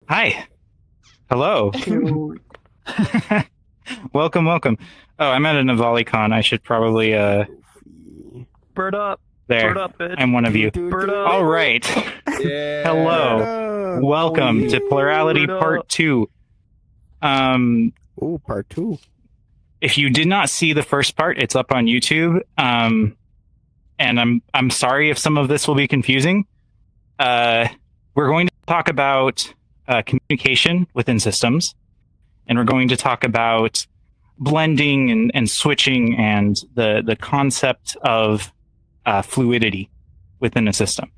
Hi. Hello. Cute. Welcome. Oh, I'm at an Avalikin. I should probably Bird up. there. Bird up, bitch. I'm one of you. Bird up. All right. Yeah. Hello. Welcome to Plurality Bird Part up. 2. Ooh, part 2. If you did not see the first part, it's up on YouTube. And I'm sorry if some of this will be confusing. We're going to talk about communication within systems, and we're going to talk about blending and switching and the concept of fluidity within a system.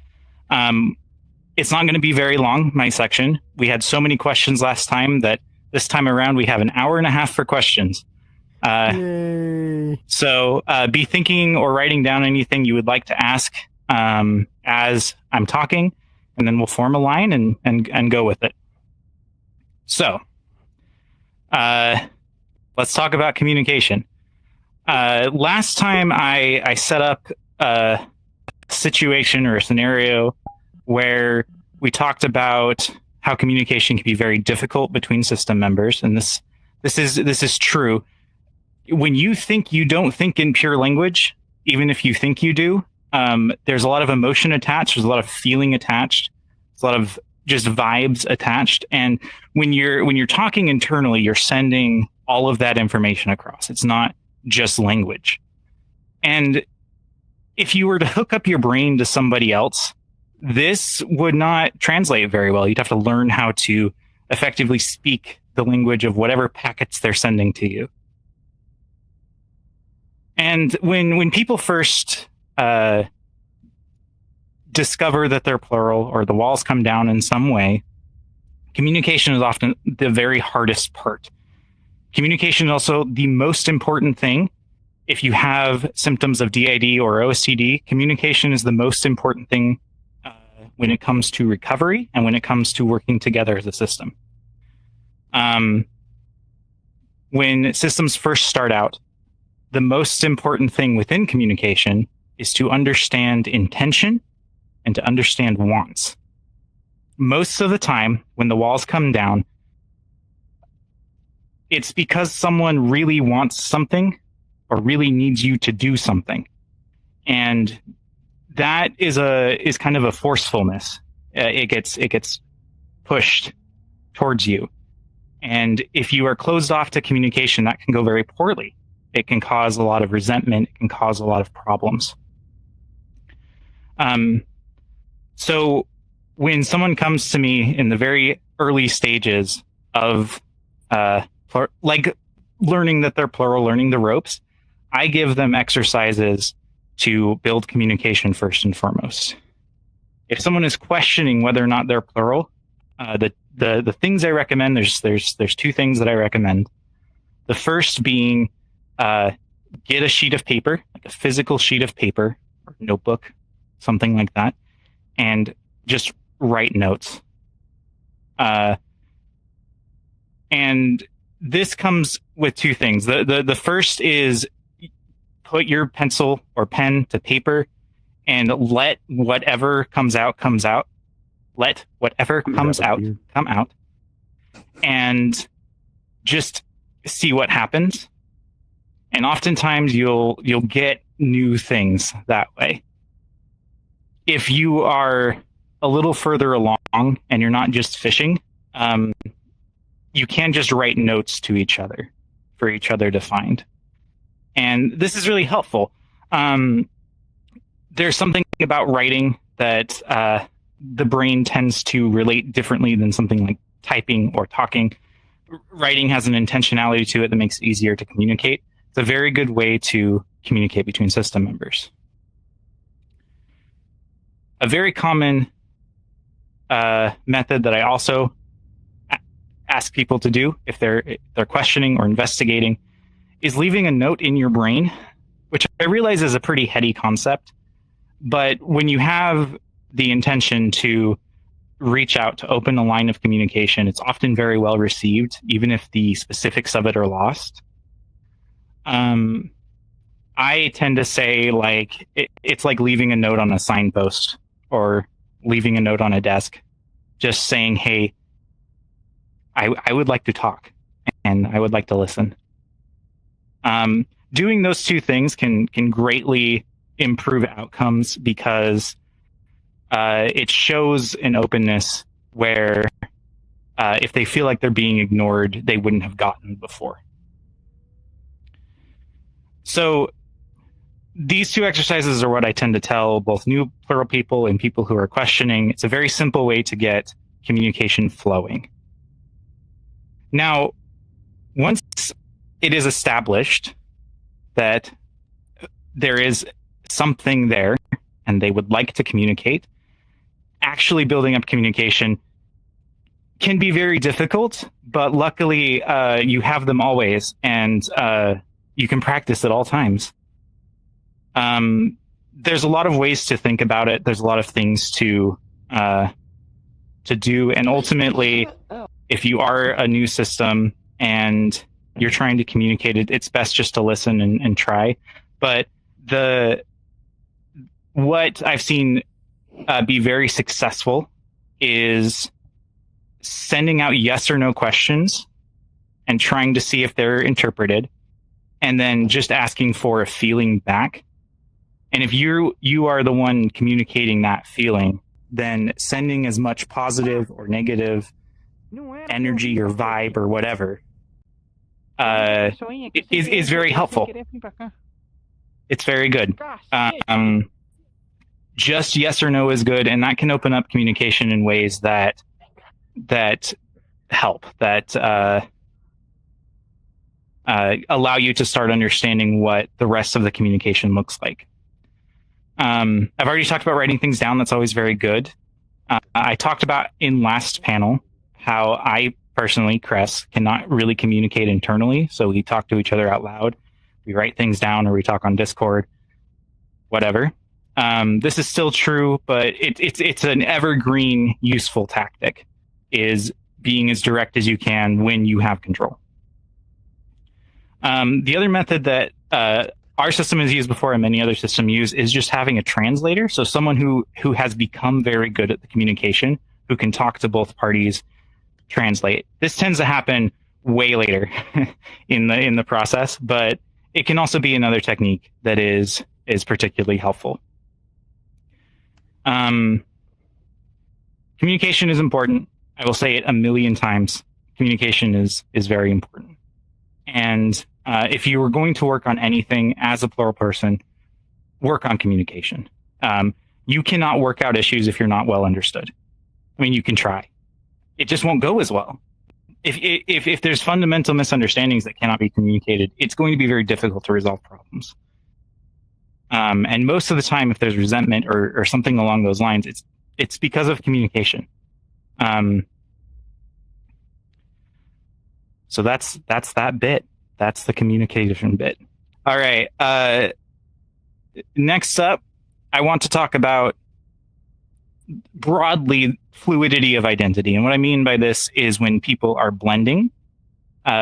It's not going to be very long, my section. We had so many questions last time that this time around we have an hour and a half for questions. Yay. So be thinking or writing down anything you would like to ask as I'm talking, and then we'll form a line and go with it. So let's talk about communication. Last time I set up a situation or a scenario where we talked about how communication can be very difficult between system members, and this is true. When you think, you don't think in pure language, even if you think you do. There's a lot of emotion attached. There's a lot of feeling attached. There's a lot of just vibes attached. And when you're talking internally, you're sending all of that information across. It's not just language. And if you were to hook up your brain to somebody else, this would not translate very well. You'd have to learn how to effectively speak the language of whatever packets they're sending to you. And when people first discover that they're plural or the walls come down in some way, communication is often the very hardest part. Communication is also the most important thing. If you have symptoms of DID or OCD, communication is the most important thing when it comes to recovery and when it comes to working together as a system. When systems first start out, the most important thing within communication is to understand intention and to understand wants. Most of the time, when the walls come down, it's because someone really wants something or really needs you to do something. And that is kind of a forcefulness. It gets pushed towards you. And if you are closed off to communication, that can go very poorly. It can cause a lot of resentment. It can cause a lot of problems. So when someone comes to me in the very early stages of like learning that they're plural, learning the ropes, I give them exercises to build communication first and foremost. If someone is questioning whether or not they're plural, the things I recommend, there's two things that I recommend. The first being get a sheet of paper, like a physical sheet of paper or notebook, something like that, and just write notes. And this comes with two things. The first is put your pencil or pen to paper and let whatever comes out come out. Let whatever comes out come out, and just see what happens. And oftentimes you'll get new things that way. If you are a little further along and you're not just fishing, you can just write notes to each other for each other to find. And this is really helpful. There's something about writing that the brain tends to relate differently than something like typing or talking. Writing has an intentionality to it that makes it easier to communicate. It's a very good way to communicate between system members. A very common method that I also ask people to do if they're questioning or investigating is leaving a note in your brain, which I realize is a pretty heady concept. But when you have the intention to reach out to open a line of communication, it's often very well received, even if the specifics of it are lost. I tend to say like it's like leaving a note on a signpost or leaving a note on a desk, just saying, hey, I would like to talk and I would like to listen. Doing those two things can greatly improve outcomes because it shows an openness where if they feel like they're being ignored, they wouldn't have gotten before. So these two exercises are what I tend to tell both new plural people and people who are questioning. It's a very simple way to get communication flowing. Now, once it is established that there is something there and they would like to communicate, actually building up communication can be very difficult, but luckily you have them always, and you can practice at all times. There's a lot of ways to think about it. There's a lot of things to do, and ultimately, if you are a new system and you're trying to communicate it, it's best just to listen and try. But what I've seen be very successful is sending out yes or no questions and trying to see if they're interpreted, and then just asking for a feeling back. And if you are the one communicating that feeling, then sending as much positive or negative energy or vibe or whatever is very helpful. It's very good. Just yes or no is good, and that can open up communication in ways that help, that allow you to start understanding what the rest of the communication looks like. I've already talked about writing things down. That's always very good. I talked about in last panel how I personally, Cress, cannot really communicate internally. So we talk to each other out loud. We write things down, or we talk on Discord, whatever. This is still true, but it's an evergreen, useful tactic, is being as direct as you can when you have control. The other method that our system has used before and many other systems use is just having a translator. So someone who has become very good at the communication, who can talk to both parties, translate. This tends to happen way later in the process, but it can also be another technique that is particularly helpful. Communication is important. I will say it a million times. Communication is very important. And if you were going to work on anything as a plural person, work on communication. You cannot work out issues if you're not well understood. I mean, you can try. It just won't go as well. If there's fundamental misunderstandings that cannot be communicated, it's going to be very difficult to resolve problems. And most of the time, if there's resentment or something along those lines, it's because of communication. So that's that bit. That's the communication bit. All right. Next up, I want to talk about broadly fluidity of identity. And what I mean by this is when people are blending,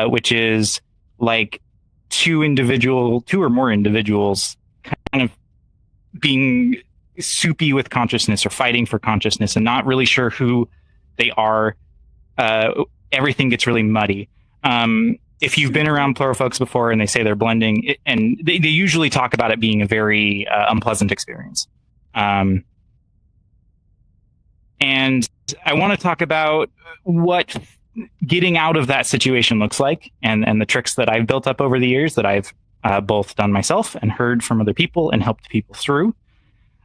which is like two or more individuals kind of being soupy with consciousness or fighting for consciousness and not really sure who they are. Everything gets really muddy. If you've been around plural folks before and they say they're blending, and they usually talk about it being a very unpleasant experience. And I want to talk about what getting out of that situation looks like, and the tricks that I've built up over the years that I've both done myself and heard from other people and helped people through.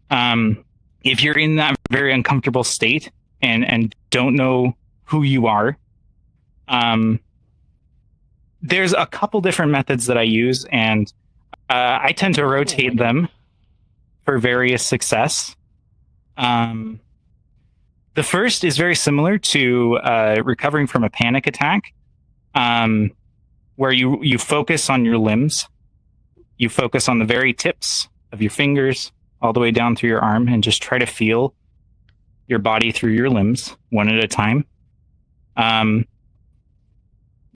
If you're in that very uncomfortable state and don't know who you are, there's a couple different methods that I use, and I tend to rotate them for various success. The first is very similar to recovering from a panic attack, where you focus on your limbs. You focus on the very tips of your fingers all the way down through your arm and just try to feel your body through your limbs one at a time.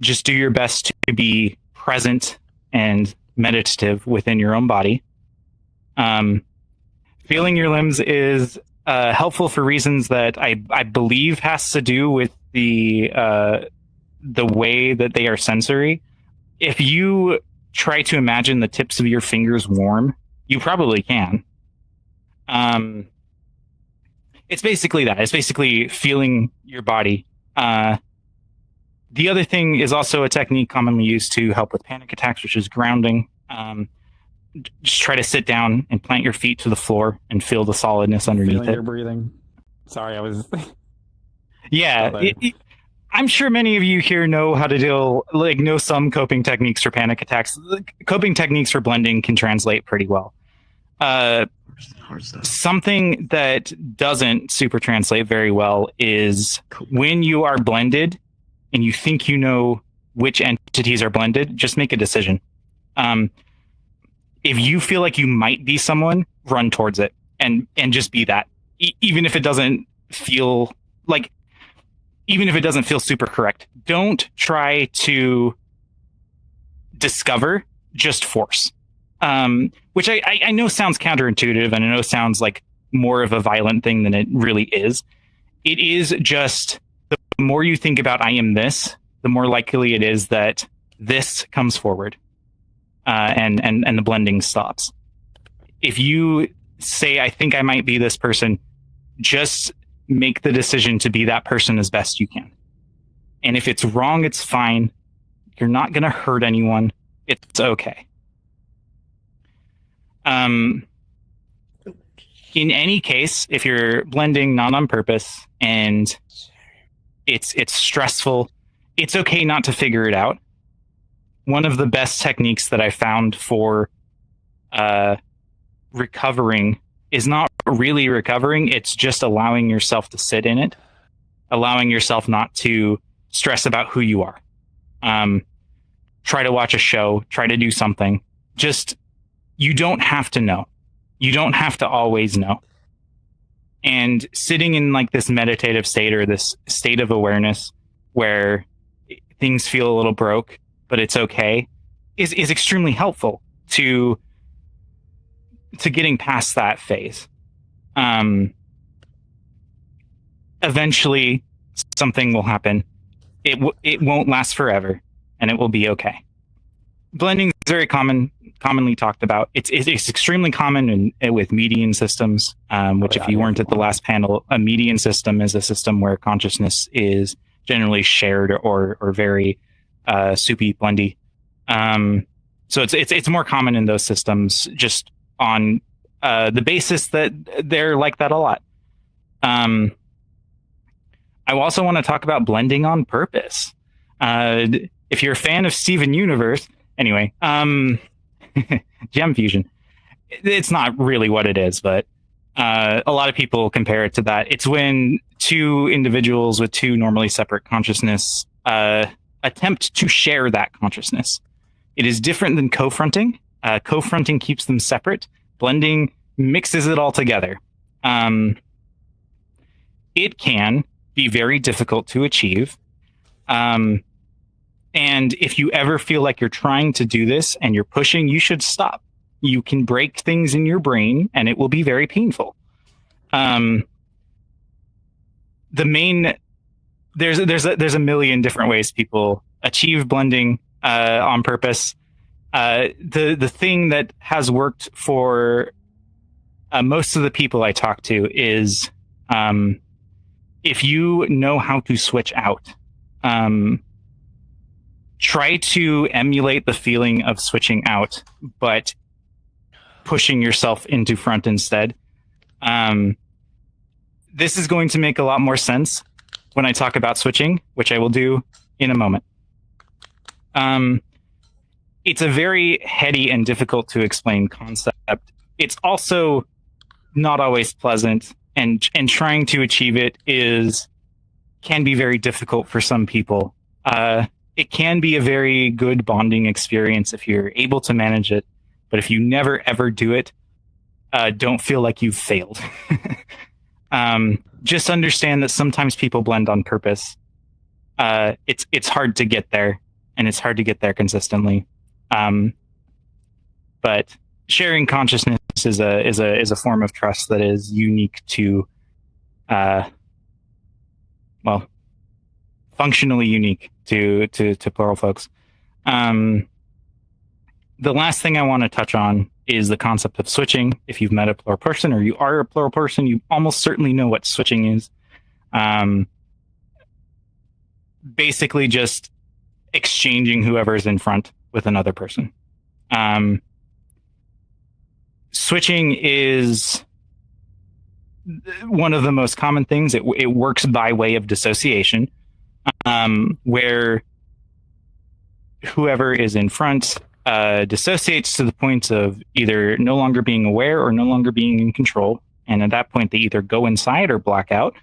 Just do your best to be present and meditative within your own body. Feeling your limbs is helpful for reasons that I believe has to do with the the way that they are sensory, if you try to imagine the tips of your fingers warm, you probably can. It's basically that. It's basically feeling your body. The other thing is also a technique commonly used to help with panic attacks, which is grounding. Just try to sit down and plant your feet to the floor and feel the solidness underneath Feeling it. your breathing. Sorry, I was. Yeah. I'm sure many of you here know how to know some coping techniques for panic attacks. Coping techniques for blending can translate pretty well. Hard stuff. Something that doesn't super translate very well is when you are blended and you think you know which entities are blended, just make a decision. If you feel like you might be someone, run towards it and just be that. Even if it doesn't feel like, even if it doesn't feel super correct, don't try to discover, just force. Which I know sounds counterintuitive, and I know sounds like more of a violent thing than it really is. It is just the more you think about I am this, the more likely it is that this comes forward, and the blending stops. If you say I think I might be this person, just make the decision to be that person as best you can. And if it's wrong, it's fine. You're not going to hurt anyone. It's okay. In any case, if you're blending not on purpose and it's stressful, it's okay not to figure it out. One of the best techniques that I found for recovering is not really recovering. It's just allowing yourself to sit in it, allowing yourself not to stress about who you are. Try to watch a show, try to do something. Just, you don't have to know. You don't have to always know. And sitting in like this meditative state or this state of awareness where things feel a little broke, but it's okay, is extremely helpful to getting past that phase. Eventually something will happen. It won't last forever, and it will be okay. Blending is very commonly talked about. It's extremely common with median systems, which if you weren't at the last panel, a median system is a system where consciousness is generally shared or very soupy, blendy. So it's more common in those systems, just on the basis that they're like that a lot. I also want to talk about blending on purpose. If you're a fan of Steven Universe, anyway, gem fusion, it's not really what it is, but a lot of people compare it to that. It's when two individuals with two normally separate consciousness attempt to share that consciousness. It is different than co-fronting. Co-fronting keeps them separate. Blending mixes it all together. It can be very difficult to achieve. And if you ever feel like you're trying to do this and you're pushing, you should stop. You can break things in your brain and it will be very painful. There's a million different ways people achieve blending on purpose. The thing that has worked for most of the people I talk to is if you know how to switch out, try to emulate the feeling of switching out, but pushing yourself into front instead. This is going to make a lot more sense when I talk about switching, which I will do in a moment. It's a very heady and difficult to explain concept. It's also not always pleasant, and trying to achieve it can be very difficult for some people. It can be a very good bonding experience if you're able to manage it, but if you never ever do it, don't feel like you've failed. Just understand that sometimes people blend on purpose. It's hard to get there, and it's hard to get there consistently. But sharing consciousness is a form of trust that is unique to functionally unique to plural folks. The last thing I want to touch on is the concept of switching. If you've met a plural person or you are a plural person, you almost certainly know what switching is. Basically just exchanging whoever's in front with another person. Switching is one of the most common things. It works by way of dissociation, where whoever is in front dissociates to the point of either no longer being aware or no longer being in control. And at that point, they either go inside or black out,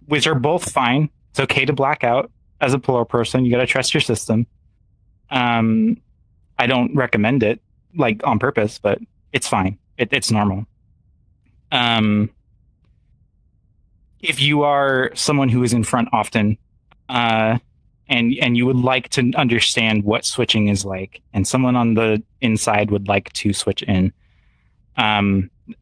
which are both fine. It's okay to black out as a plural person. You got to trust your system. I don't recommend it like on purpose, but it's fine. It's normal. If you are someone who is in front often, and you would like to understand what switching is like, and someone on the inside would like to switch in,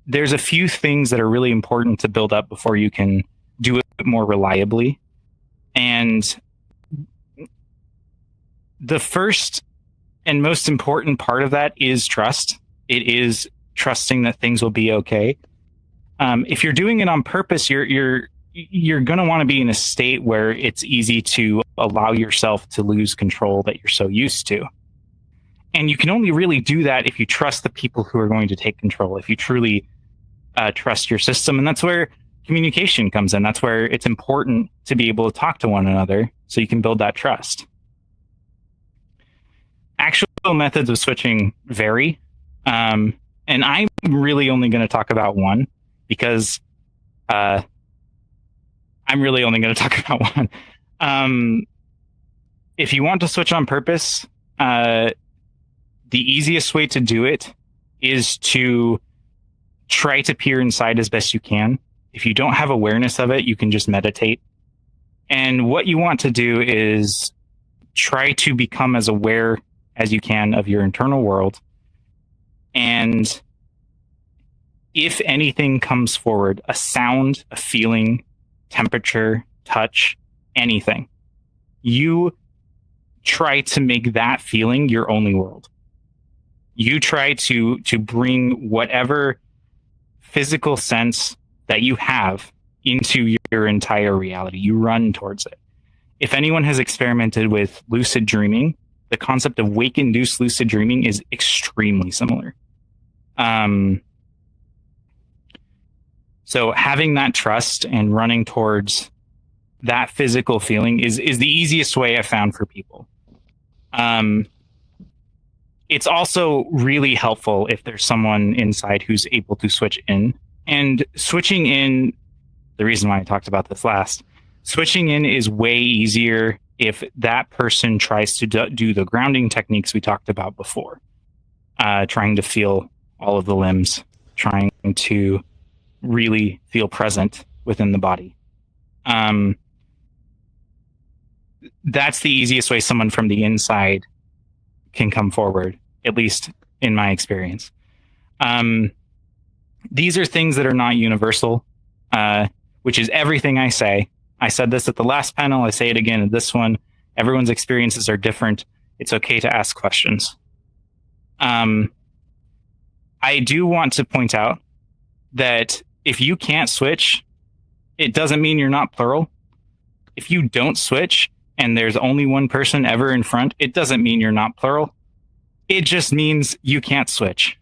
there's a few things that are really important to build up before you can do it more reliably. And the first and most important part of that is trust. It is trusting that things will be okay. If you're doing it on purpose, you're going to want to be in a state where it's easy to allow yourself to lose control that you're so used to. And you can only really do that if you trust the people who are going to take control, if you truly trust your system. And that's where communication comes in. That's where it's important to be able to talk to one another so you can build that trust. Actual methods of switching vary. And I'm really only going to talk about one because I'm really only going to talk about one. If you want to switch on purpose, the easiest way to do it is to try to peer inside as best you can. If you don't have awareness of it, you can just meditate. And what you want to do is try to become as aware as you can of your internal world. And if anything comes forward, a sound, a feeling, temperature, touch, anything, you try to make that feeling your only world. You try to bring whatever physical sense that you have into your entire reality. You run towards it. If anyone has experimented with lucid dreaming, the concept of wake-induced lucid dreaming is extremely similar. So having that trust and running towards that physical feeling is the easiest way I've found for people. It's also really helpful if there's someone inside who's able to switch in. And switching in, the reason why I talked about this last, switching in is way easier if that person tries to do the grounding techniques we talked about before. Trying to feel all of the limbs, trying to really feel present within the body. That's the easiest way someone from the inside can come forward, at least in my experience. These are things that are not universal, which is everything I say. I said this at the last panel. I say it again at this one. Everyone's experiences are different. It's okay to ask questions. I do want to point out that if you can't switch, it doesn't mean you're not plural. If you don't switch and there's only one person ever in front, it doesn't mean you're not plural. It just means you can't switch.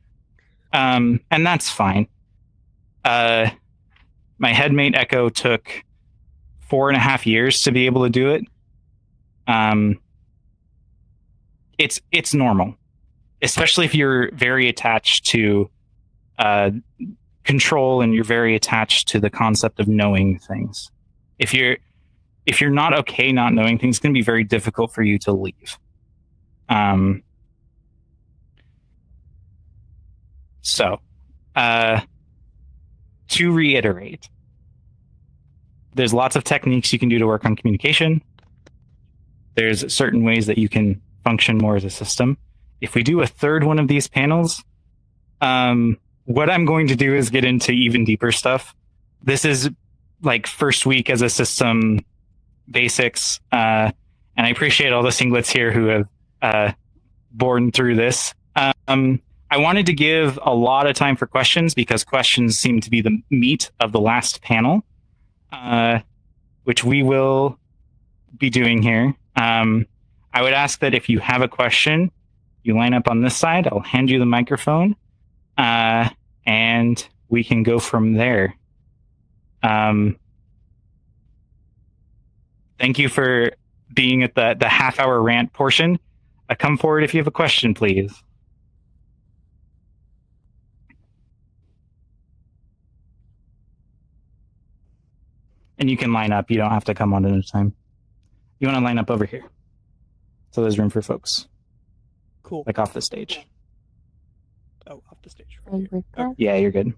And that's fine. My headmate Echo took 4.5 years to be able to do it. It's normal, especially if you're very attached to control and you're very attached to the concept of knowing things. If you're not okay not knowing things, it's going to be very difficult for you to leave. So, to reiterate, there's lots of techniques you can do to work on communication. There's certain ways that you can function more as a system. If we do a third one of these panels, what I'm going to do is get into even deeper stuff. This is like first week as a system basics, and I appreciate all the singlets here who have borne through this. I wanted to give a lot of time for questions because questions seem to be the meat of the last panel, which we will be doing here. I would ask that if you have a question, you line up on this side. I'll hand you the microphone, and we can go from there. Thank you for being at the half-hour rant portion. Come forward if you have a question, please. And you can line up. You don't have to come one at a time. You want to line up over here, so there's room for folks. Cool. Like off the stage. Oh, off the stage. Yeah, you're good.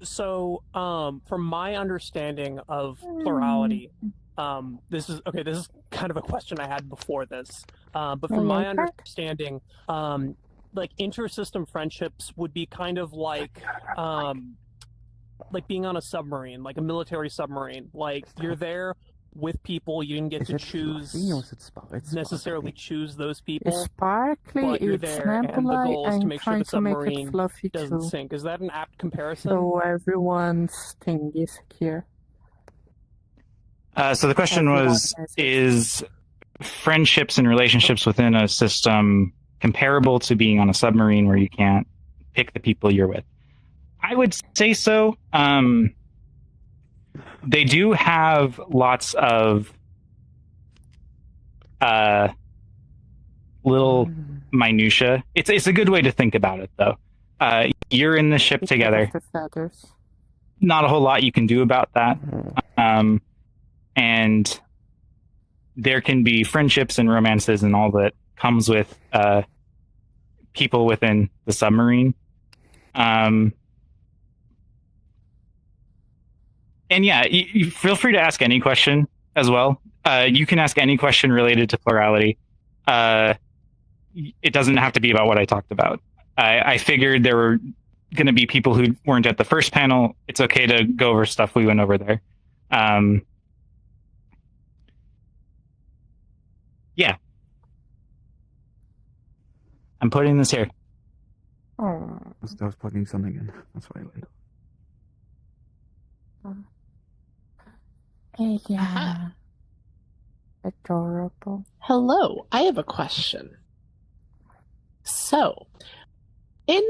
So, from my understanding of plurality, this is kind of a question I had before this. But from my understanding, like intersystem friendships would be kind of like being on a submarine, like a military submarine. Like you're there with people, you didn't get to choose necessarily choose those people. Sparkly, but you're it's there, and the nebula, goal is to and make sure trying the to make submarine it fluffy doesn't too. sink. Is that an apt comparison? So everyone's thing is secure. So the question was, is friendships and relationships within a system comparable to being on a submarine where you can't pick the people you're with? I would say so. They do have lots of little minutia. It's a good way to think about it, though. You're in the ship together. Not a whole lot you can do about that. And there can be friendships and romances and all that comes with people within the submarine. And yeah, you feel free to ask any question as well. You can ask any question related to plurality. It doesn't have to be about what I talked about. I figured there were going to be people who weren't at the first panel. It's okay to go over stuff we went over there. Yeah. I'm putting this here. I was plugging something in. That's why I waited. Yeah. Adorable. Hello, I have a question. So, in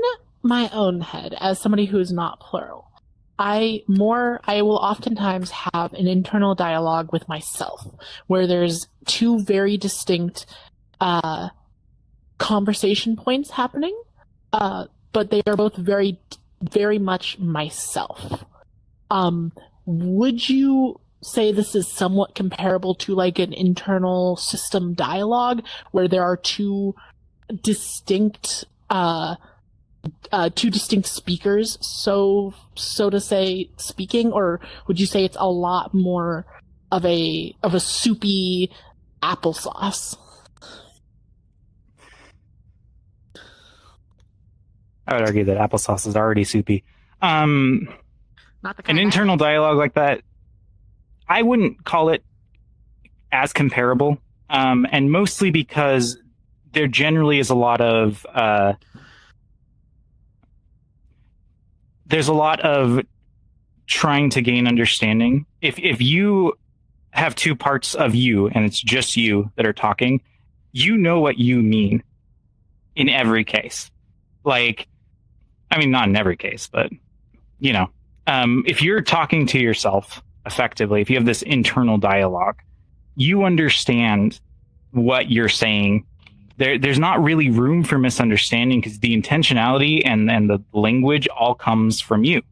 my own head, as somebody who is not plural, I will oftentimes have an internal dialogue with myself where there's two very distinct conversation points happening, but they are both very, very much myself. Would you say this is somewhat comparable to like an internal system dialogue where there are two distinct speakers, so to say, speaking, or would you say it's a lot more of a soupy applesauce? I would argue that applesauce is already soupy. An internal dialogue like that, I wouldn't call it as comparable, and mostly because there generally is a lot of there's a lot of trying to gain understanding. If you have two parts of you and it's just you that are talking, you know what you mean in every case. Like, I mean, not in every case, but you know, if you're talking to yourself effectively, if you have this internal dialogue, you understand what you're saying. There's not really room for misunderstanding because the intentionality and the language all comes from you.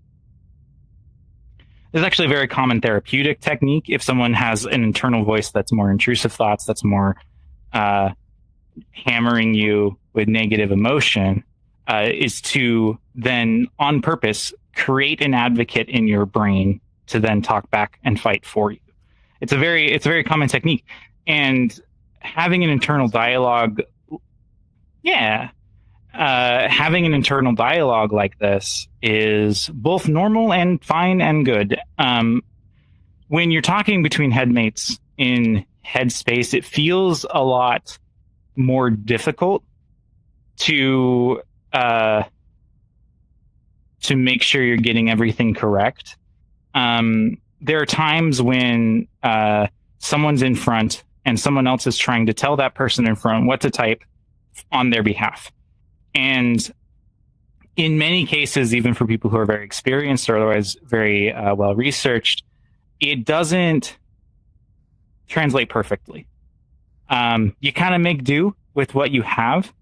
There's actually a very common therapeutic technique if someone has an internal voice that's more intrusive thoughts, that's more hammering you with negative emotion, is to then on purpose create an advocate in your brain to then talk back and fight for you. It's a very common technique, and having an internal dialogue, having an internal dialogue like this is both normal and fine and good. when you're talking between headmates in headspace, it feels a lot more difficult to make sure you're getting everything correct. There are times when someone's in front and someone else is trying to tell that person in front what to type on their behalf. And in many cases, even for people who are very experienced or otherwise very well researched, it doesn't translate perfectly. You kind of make do with what you have,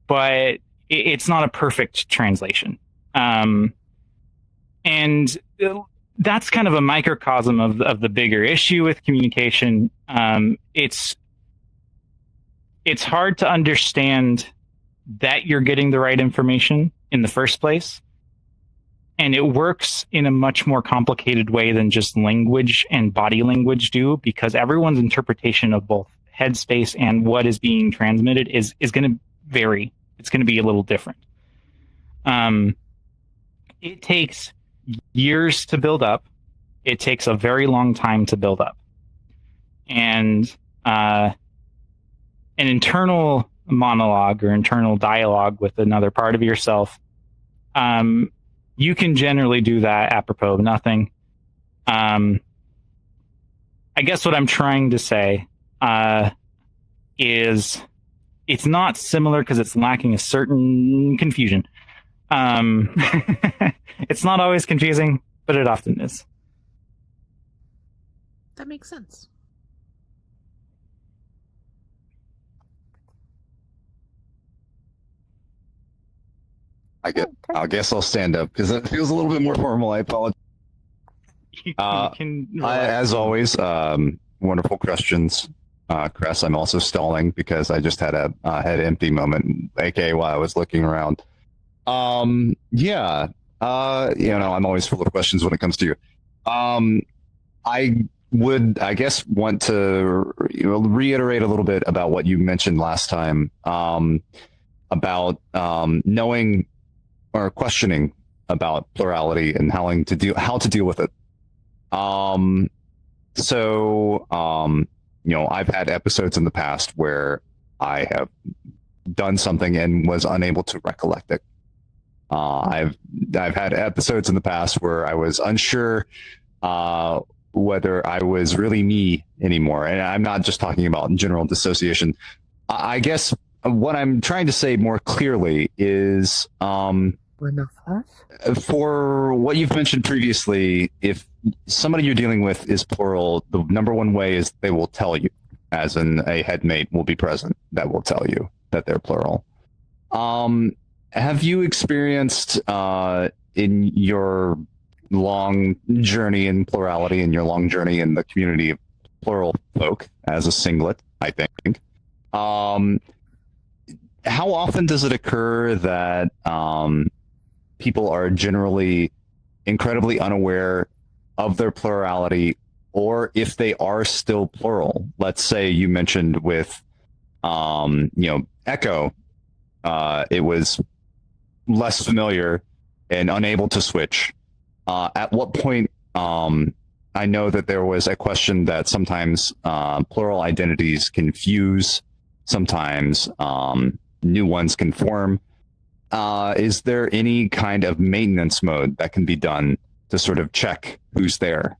but it's not a perfect translation. And that's kind of a microcosm of the bigger issue with communication. It's hard to understand that you're getting the right information in the first place. And it works in a much more complicated way than just language and body language do, because everyone's interpretation of both headspace and what is being transmitted is going to vary. It's going to be a little different. It takes years to build up. It takes a very long time to build up. And an internal monologue or internal dialogue with another part of yourself, you can generally do that apropos of nothing. I guess what I'm trying to say is it's not similar because it's lacking a certain confusion. It's not always confusing, but it often is. That makes sense. I guess I'll stand up because it feels a little bit more formal. I apologize. As always, wonderful questions, Cress. I'm also stalling because I just had a head empty moment, aka while I was looking around. I'm always full of questions when it comes to you. I would, I guess, want to reiterate a little bit about what you mentioned last time about knowing or questioning about plurality and how to deal with it. I've had episodes in the past where I have done something and was unable to recollect it. I've had episodes in the past where I was unsure whether I was really me anymore, and I'm not just talking about general dissociation. I guess what I'm trying to say more clearly is for what you've mentioned previously, if somebody you're dealing with is plural, the number one way is they will tell you, as in a headmate will be present that will tell you that they're plural. Have you experienced in your long journey in plurality and your long journey in the community of plural folk as a singlet, I think, how often does it occur that people are generally incredibly unaware of their plurality, or if they are still plural? Let's say you mentioned with Echo, it was less familiar and unable to switch. At what point, I know that there was a question that sometimes plural identities can fuse, sometimes new ones can form. Is there any kind of maintenance mode that can be done to sort of check who's there?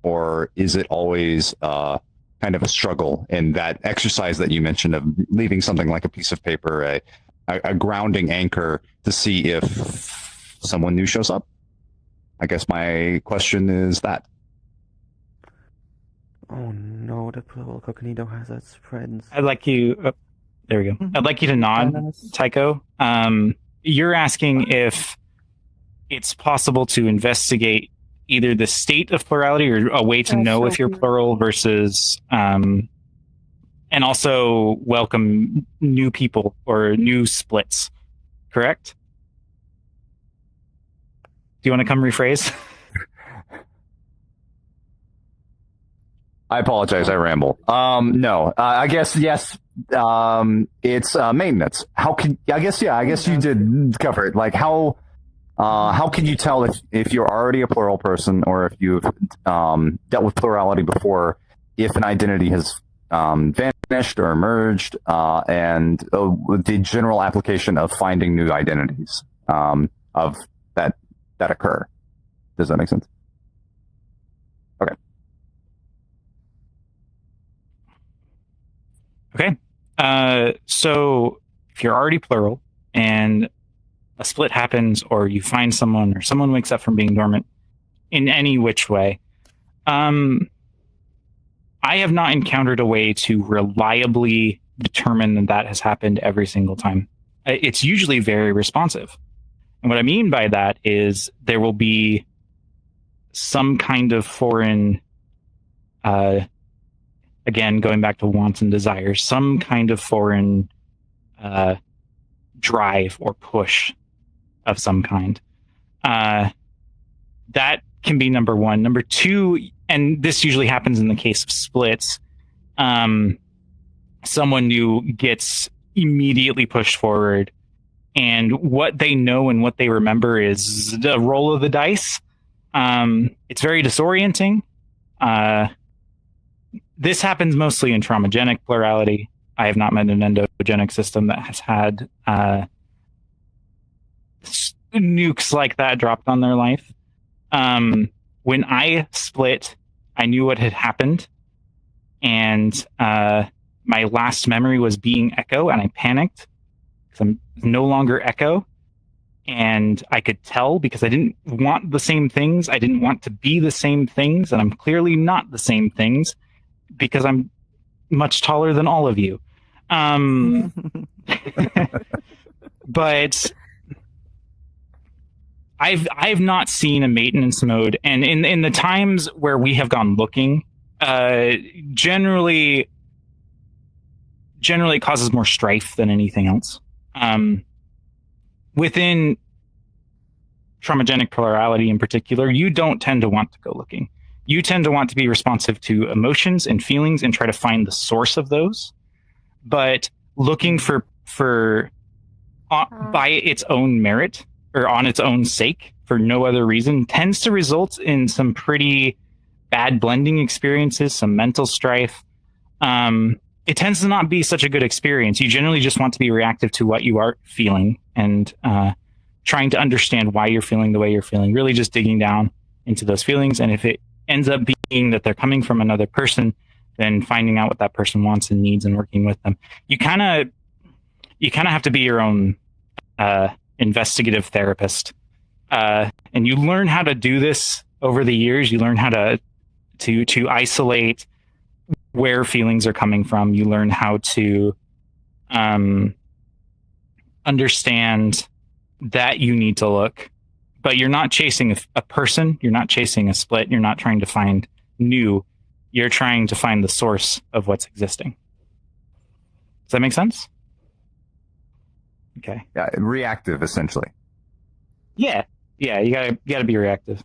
Or is it always kind of a struggle in that exercise that you mentioned of leaving something like a piece of paper, a grounding anchor to see if someone new shows up? I guess my question is that. Oh no, the plural cognito has its friends. I'd like you. Oh, there we go. I'd like you to nod, Tycho. You're asking if it's possible to investigate either the state of plurality or a way to know if you're plural versus, and also welcome new people or new splits. Correct? Do you want to come rephrase? I apologize. I ramble. No, I guess yes. It's maintenance. I guess you did cover it. Like how How can you tell if you're already a plural person or if you've dealt with plurality before, if an identity has vanished or emerged, and the general application of finding new identities of that occur? Does that make sense? Okay. Okay. So if you're already plural and a split happens, or you find someone, or someone wakes up from being dormant in any which way, I have not encountered a way to reliably determine that has happened every single time. It's usually very responsive. And what I mean by that is there will be some kind of foreign, again, going back to wants and desires, some kind of foreign drive or push of some kind. That can be number one. Number two, and this usually happens in the case of splits, someone new gets immediately pushed forward, and what they know and what they remember is the roll of the dice. It's very disorienting. This happens mostly in traumagenic plurality. I have not met an endogenic system that has had nukes like that dropped on their life. When I split, I knew what had happened, and my last memory was being Echo, and I panicked because I'm no longer Echo, and I could tell because I didn't want the same things. I didn't want to be the same things, and I'm clearly not the same things because I'm much taller than all of you. But I've not seen a maintenance mode, and in the times where we have gone looking, generally it causes more strife than anything else. Within traumagenic plurality in particular, you don't tend to want to go looking. You tend to want to be responsive to emotions and feelings and try to find the source of those. But looking for by its own merit or on its own sake for no other reason tends to result in some pretty bad blending experiences, some mental strife. It tends to not be such a good experience. You generally just want to be reactive to what you are feeling and trying to understand why you're feeling the way you're feeling, really just digging down into those feelings. And if it ends up being that they're coming from another person, then finding out what that person wants and needs and working with them. You kind of have to be your own investigative therapist. And you learn how to do this over the years. You learn how to isolate where feelings are coming from. You learn how to understand that you need to look, but you're not chasing a person. You're not chasing a split. You're not trying to find new. You're trying to find the source of what's existing. Does that make sense? Okay. Yeah, reactive, essentially. Yeah. You gotta be reactive.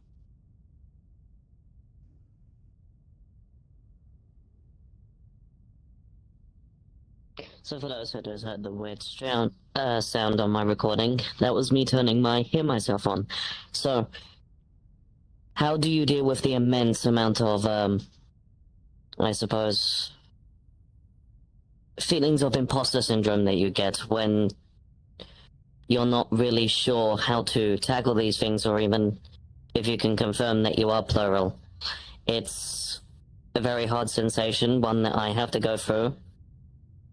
So for those who just heard the weird sound on my recording, that was me turning my hear myself on. So, how do you deal with the immense amount of, I suppose, feelings of imposter syndrome that you get when you're not really sure how to tackle these things, or even if you can confirm that you are plural? It's a very hard sensation, one that I have to go through,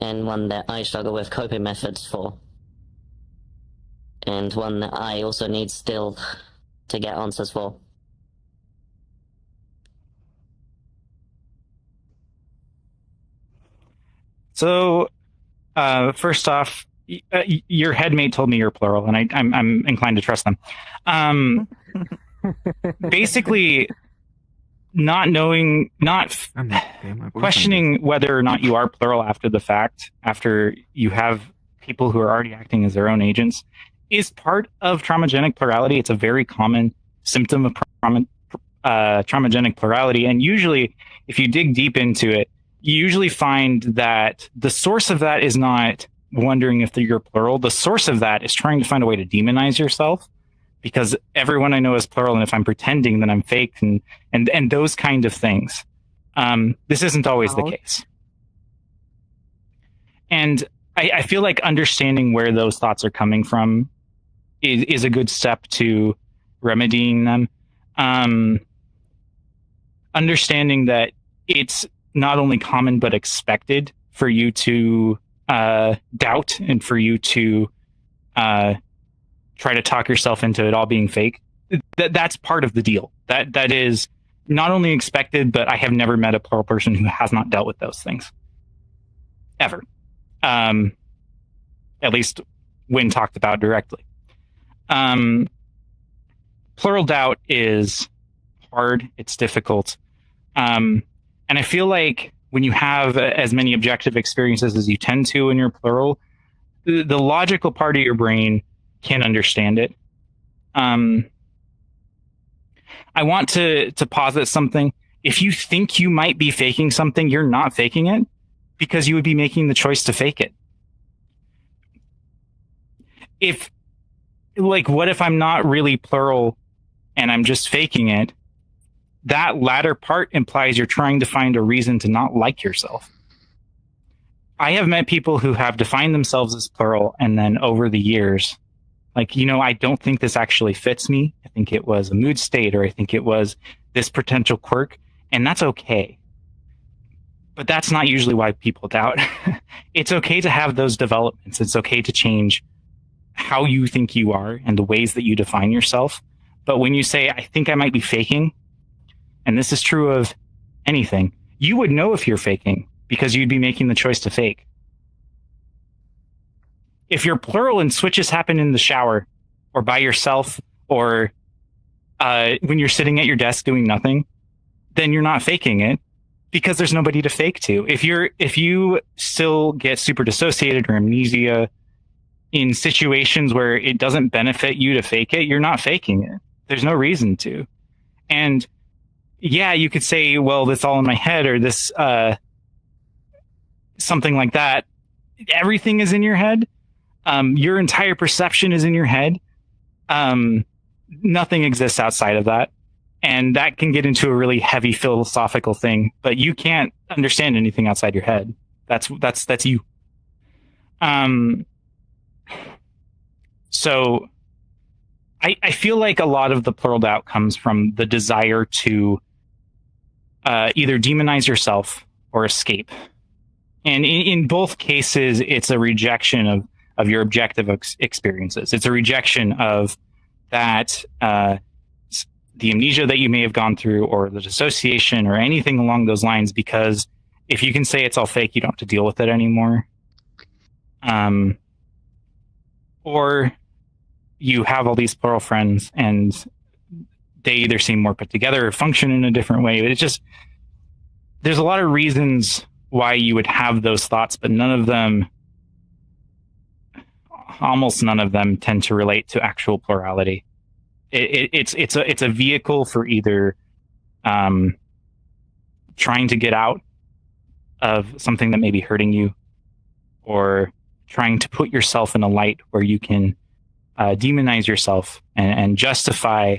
and one that I struggle with coping methods for. And one that I also need still to get answers for. So, first off, your headmate told me you're plural, and I'm inclined to trust them. Basically, not knowing, questioning whether or not you are plural after the fact, after you have people who are already acting as their own agents, is part of traumagenic plurality. It's a very common symptom of traumagenic plurality, and usually, if you dig deep into it, you usually find that the source of that is not wondering if you're plural. The source of that is trying to find a way to demonize yourself, because everyone I know is plural, and if I'm pretending, then I'm fake, and those kind of things. This isn't always the case. And I feel like understanding where those thoughts are coming from is a good step to remedying them. Understanding that it's not only common but expected for you to doubt and for you to try to talk yourself into it all being fake. That's part of the deal. That is not only expected, but I have never met a plural person who has not dealt with those things. Ever. At least when talked about directly. Plural doubt is hard. It's difficult. And I feel like when you have as many objective experiences as you tend to in your plural, the logical part of your brain can understand it. I want to posit something. If you think you might be faking something, you're not faking it, because you would be making the choice to fake it. What if I'm not really plural and I'm just faking it? That latter part implies you're trying to find a reason to not like yourself. I have met people who have defined themselves as plural, and then over the years, I don't think this actually fits me. I think it was a mood state, or I think it was this potential quirk, and that's okay. But that's not usually why people doubt. It's okay to have those developments. It's okay to change how you think you are and the ways that you define yourself. But when you say, I think I might be faking, and this is true of anything, you would know if you're faking because you'd be making the choice to fake. If you're plural and switches happen in the shower or by yourself or when you're sitting at your desk doing nothing, then you're not faking it because there's nobody to fake to. If you still get super dissociated or amnesia in situations where it doesn't benefit you to fake it, you're not faking it. There's no reason to. And yeah, you could say, well, that's all in my head, or this something like that. Everything is in your head. Your entire perception is in your head. Nothing exists outside of that. And that can get into a really heavy philosophical thing, but you can't understand anything outside your head. That's you. So I feel like a lot of the plural doubt comes from the desire to either demonize yourself or escape. And in both cases, it's a rejection of your objective experiences. It's a rejection of that, the amnesia that you may have gone through, or the dissociation, or anything along those lines, because if you can say it's all fake, you don't have to deal with it anymore. Or you have all these plural friends and they either seem more put together or function in a different way. It's just, there's a lot of reasons why you would have those thoughts, but almost none of them tend to relate to actual plurality. It's a vehicle for either trying to get out of something that may be hurting you, or trying to put yourself in a light where you can demonize yourself and justify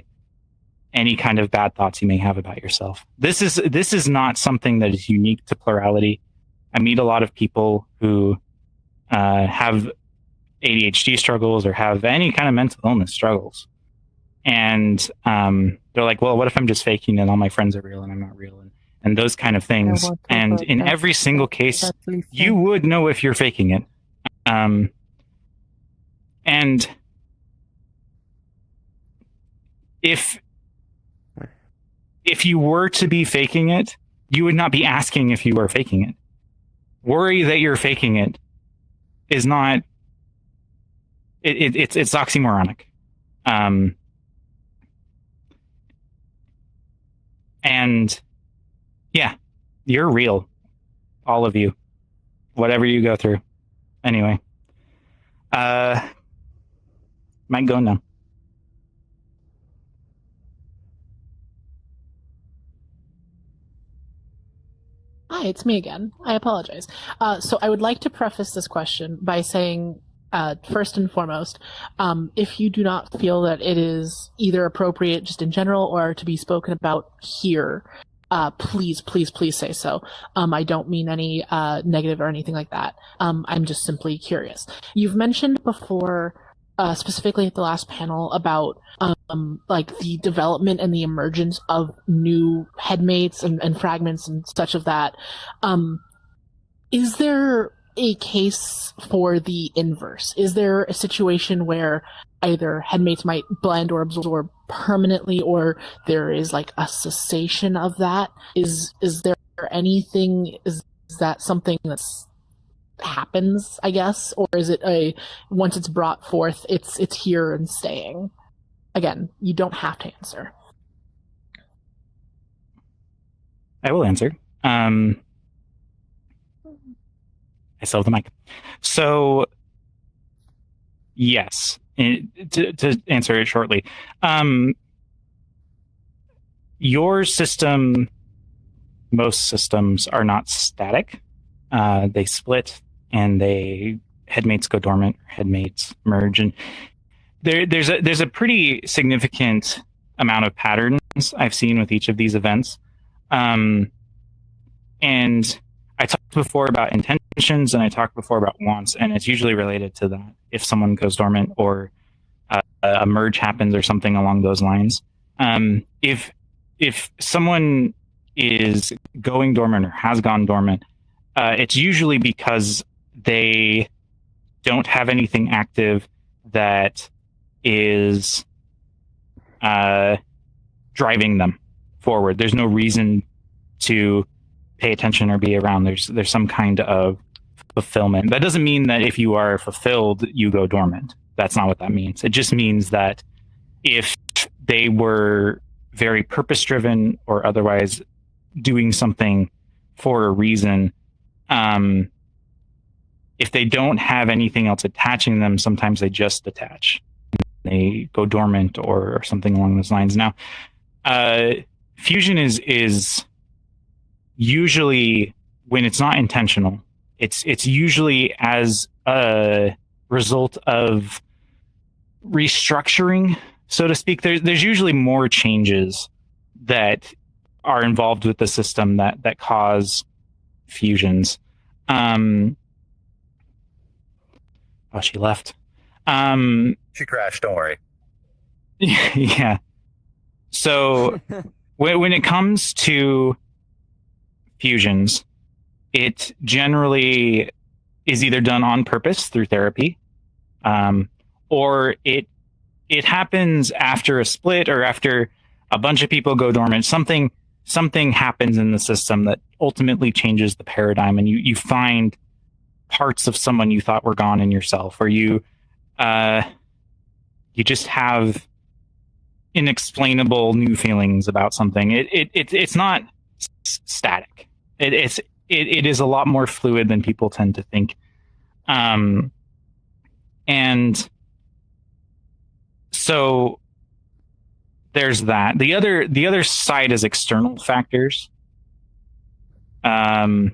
any kind of bad thoughts you may have about yourself. This is not something that is unique to plurality. I meet a lot of people who have ADHD struggles or have any kind of mental illness struggles. And they're like, well, what if I'm just faking and all my friends are real and I'm not real? And those kind of things. And in every single case, you would know if you're faking it. And if you were to be faking it, you would not be asking if you are faking it. Worry that you're faking it is not. It's oxymoronic. And yeah, you're real, all of you, whatever you go through. Anyway, might go now. Hi, it's me again. I apologize. So I would like to preface this question by saying first and foremost, if you do not feel that it is either appropriate just in general or to be spoken about here, please say so. I don't mean any negative or anything like that. I'm just simply curious. You've mentioned before, specifically at the last panel, about like the development and the emergence of new headmates and fragments and such of that. Is there a case for the inverse? Is there a situation where either headmates might blend or absorb permanently, or there is like a cessation of that? Is there anything? Is that something that's happens, I guess, or is it once it's brought forth, it's here and staying? Again, you don't have to answer. I will answer. I still have the mic. So, yes, to answer it shortly, your system, most systems are not static. They split, and headmates go dormant, headmates merge, and there's a pretty significant amount of patterns I've seen with each of these events. And I talked before about intentions, and I talked before about wants, and it's usually related to that. If someone goes dormant, or a merge happens, or something along those lines. If someone is going dormant or has gone dormant, it's usually because they don't have anything active that is driving them forward. There's no reason to pay attention or be around. There's some kind of fulfillment. That doesn't mean that if you are fulfilled, you go dormant. That's not what that means. It just means that if they were very purpose-driven or otherwise doing something for a reason, if they don't have anything else attaching them, sometimes they just detach. They go dormant or something along those lines. Now, fusion is usually, when it's not intentional, it's usually as a result of restructuring, so to speak. There's usually more changes that are involved with the system that cause fusions. Oh, she left. She crashed. Don't worry. Yeah. So when it comes to fusions, it generally is either done on purpose through therapy, or it happens after a split or after a bunch of people go dormant. Something happens in the system that ultimately changes the paradigm, and you find parts of someone you thought were gone in yourself, or you just have inexplainable new feelings about something. It's not static. It is a lot more fluid than people tend to think. And so there's that. The other side is external factors. And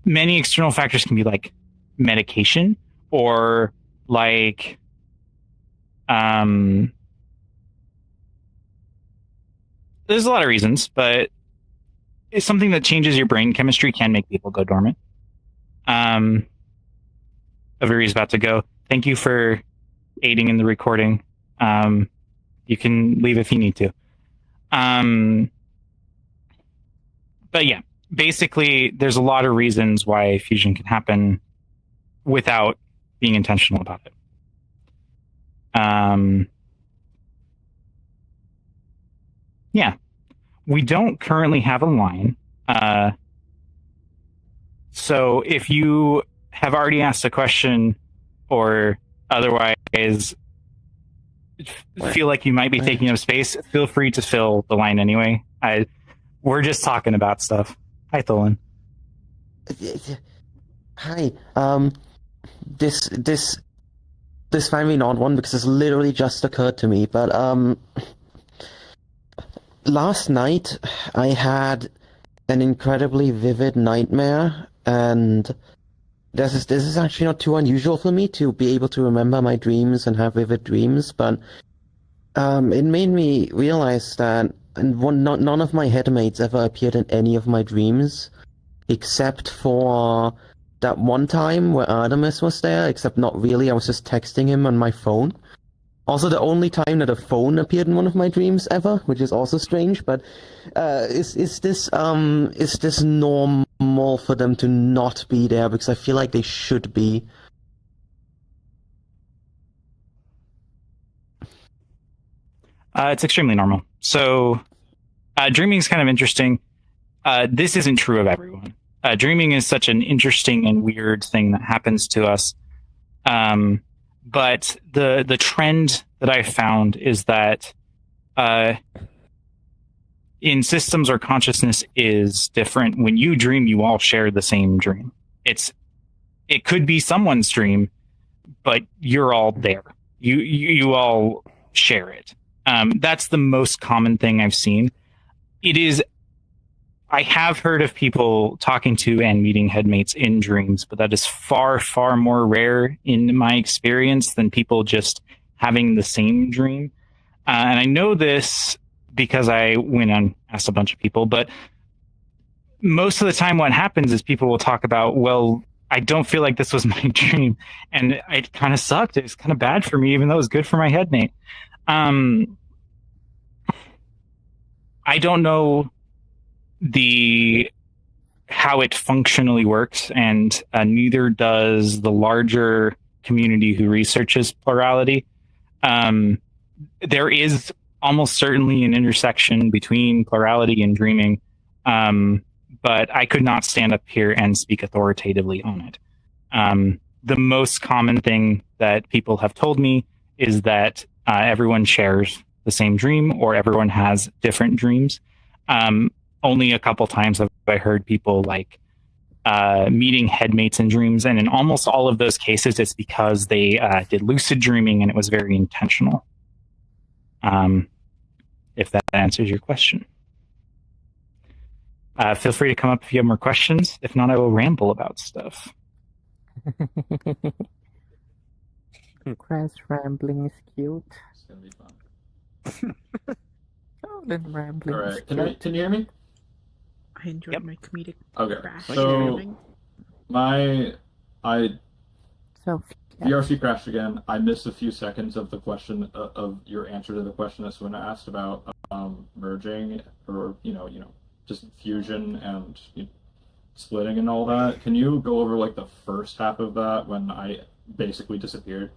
many external factors can be like medication, or like there's a lot of reasons, but it's something that changes your brain chemistry can make people go dormant. Avu'rii's about to go. Thank you for aiding in the recording. You can leave if you need to. But yeah, basically, there's a lot of reasons why fusion can happen without being intentional about it. Yeah, we don't currently have a line. So if you have already asked a question, or otherwise feel like you might be taking up space, feel free to fill the line anyway. We're just talking about stuff. Hi, Tholen. Hi. This might be an odd one because this literally just occurred to me, but last night I had an incredibly vivid nightmare, and this is actually not too unusual for me to be able to remember my dreams and have vivid dreams, but it made me realize that none of my headmates ever appeared in any of my dreams, except for that one time where Artemis was there, except not really, I was just texting him on my phone. Also, the only time that a phone appeared in one of my dreams ever, which is also strange. But is this normal for them to not be there? Because I feel like they should be. It's extremely normal. So, dreaming is kind of interesting. This isn't true of everyone. Dreaming is such an interesting and weird thing that happens to us. But the trend that I found is that in systems where consciousness is different, when you dream, you all share the same dream. It could be someone's dream, but you're all there. You all share it. That's the most common thing I've seen. I have heard of people talking to and meeting headmates in dreams, but that is far, far more rare in my experience than people just having the same dream. And I know this because I went and asked a bunch of people, but most of the time what happens is people will talk about, well, I don't feel like this was my dream. And it kind of sucked. It was kind of bad for me, even though it was good for my headmate. I don't know how it functionally works, and neither does the larger community who researches plurality. There is almost certainly an intersection between plurality and dreaming, but I could not stand up here and speak authoritatively on it. The most common thing that people have told me is that everyone shares the same dream, or everyone has different dreams. Only a couple times have I heard people meeting headmates in dreams, and in almost all of those cases, it's because they did lucid dreaming and it was very intentional. If that answers your question. Feel free to come up if you have more questions. If not, I will ramble about stuff. Cress rambling is cute. It's gonna be fun. Oh, then rambling All is right, cute. can you hear me? I enjoyed my comedic Okay, crash. so I So, VRC crashed again. I missed a few seconds of the question of your answer to the question that Swina asked about merging, or just fusion and splitting and all that. Can you go over the first half of that when I basically disappeared,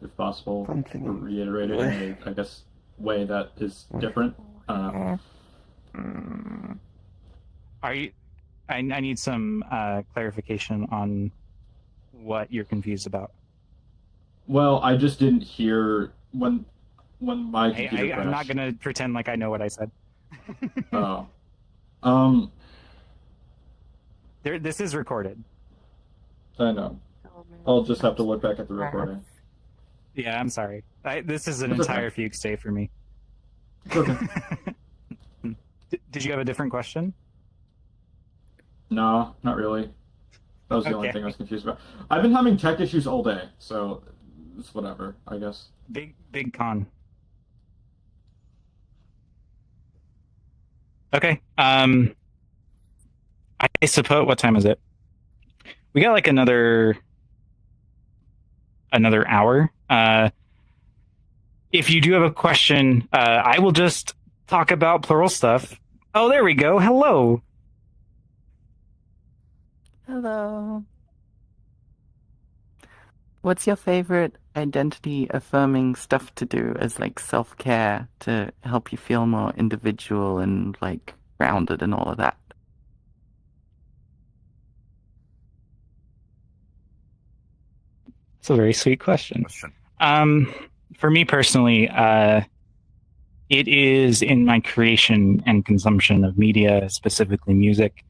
if possible, or reiterate it in a, I guess, way that is different? I need some clarification on what you're confused about. Well, I just didn't hear when my computer crashed. I'm not going to pretend like I know what I said. Oh. This is recorded. I know. I'll just have to look back at the recording. Yeah, I'm sorry. This is an It's entire okay. fugue stay for me. It's okay. Did you have a different question? No, not really. That was the only Okay. thing I was confused about. I've been having tech issues all day, so it's whatever, I guess. Big con. Okay. I suppose, what time is it? We got another hour. If you do have a question, I will just talk about plural stuff. Oh, there we go. Hello. hello. What's your favorite identity affirming stuff to do as self-care to help you feel more individual and grounded and all of that? It's a very sweet question. For me personally, it is in my creation and consumption of media, specifically music.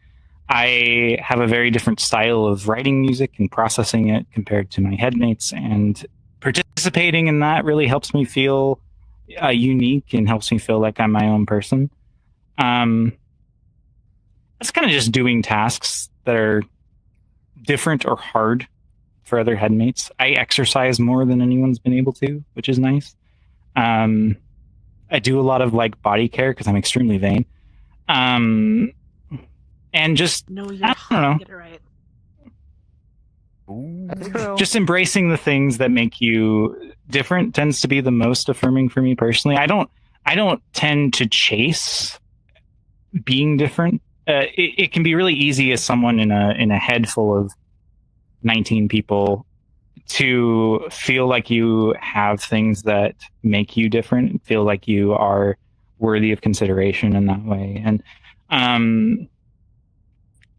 I have a very different style of writing music and processing it compared to my headmates, and participating in that really helps me feel unique and helps me feel like I'm my own person. It's kind of just doing tasks that are different or hard for other headmates. I exercise more than anyone's been able to, which is nice. I do a lot of like body care because I'm extremely vain. And just No, you're I don't know. Get it right. Just embracing the things that make you different tends to be the most affirming for me personally. I don't tend to chase being different. It can be really easy as someone in a head full of 19 people to feel like you have things that make you different, feel like you are worthy of consideration in that way. And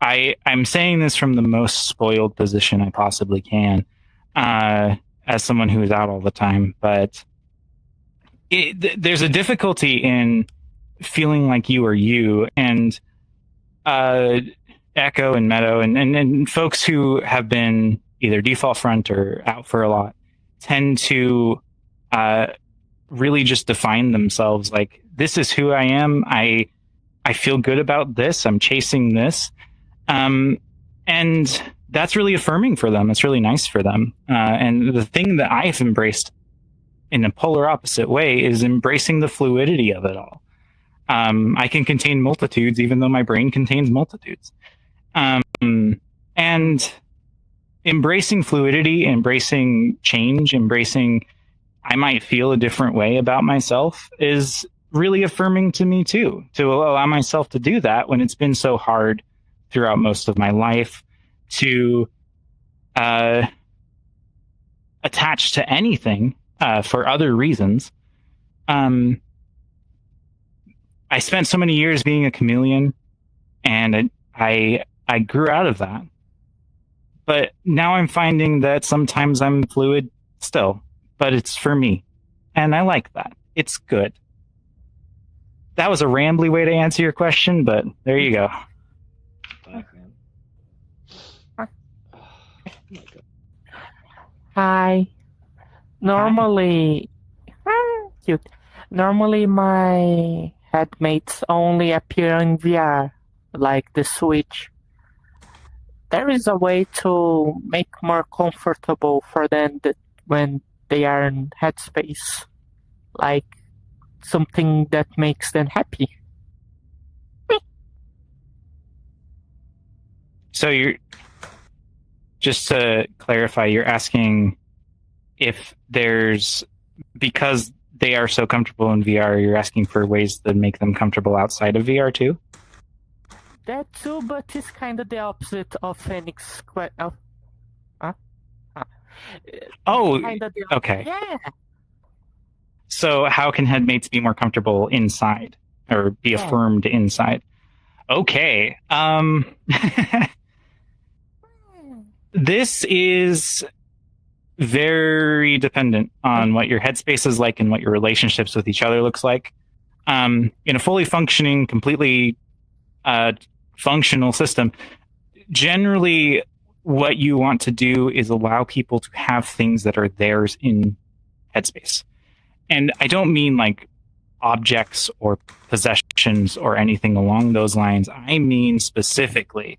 I'm saying this from the most spoiled position I possibly can, as someone who is out all the time. But there's a difficulty in feeling like you are you. And Echo and Meadow and folks who have been either default front or out for a lot tend to really just define themselves like, this is who I am. I feel good about this. I'm chasing this. And that's really affirming for them. It's really nice for them. And the thing that I've embraced in a polar opposite way is embracing the fluidity of it all. I can contain multitudes, even though my brain contains multitudes. And embracing fluidity, embracing change, embracing I might feel a different way about myself is really affirming to me too, to allow myself to do that when it's been so hard throughout most of my life to attach to anything for other reasons. I spent so many years being a chameleon, and I grew out of that. But now I'm finding that sometimes I'm fluid still, but it's for me. And I like that. It's good. That was a rambly way to answer your question, but there you go. Hi. Normally, cute. Normally, my headmates only appear in VR, like the Switch. There is a way to make more comfortable for them when they are in headspace, like something that makes them happy. So you're, just to clarify, you're asking if there's, because they are so comfortable in VR, you're asking for ways that make them comfortable outside of VR too? That too, but it's kind of the opposite of Phoenix. Okay. Yeah. So how can headmates be more comfortable inside or be affirmed inside? Okay. This is very dependent on what your headspace is like and what your relationships with each other looks like. In a fully functioning, completely functional system, generally what you want to do is allow people to have things that are theirs in headspace. And I don't mean like objects or possessions or anything along those lines. I mean specifically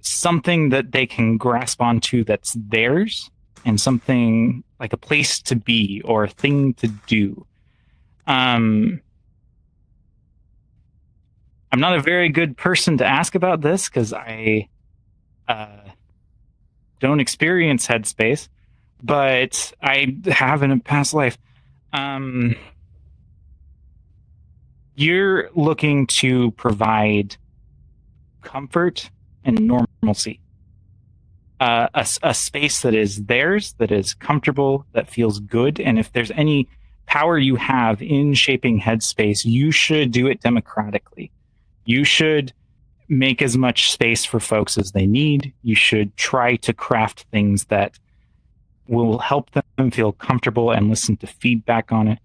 something that they can grasp onto that's theirs, and something like a place to be or a thing to do. I'm not a very good person to ask about this because I don't experience headspace, but I have in a past life. You're looking to provide comfort and normalcy. A space that is theirs, that is comfortable, that feels good. And if there's any power you have in shaping headspace, you should do it democratically. You should make as much space for folks as they need. You should try to craft things that will help them feel comfortable and listen to feedback on it.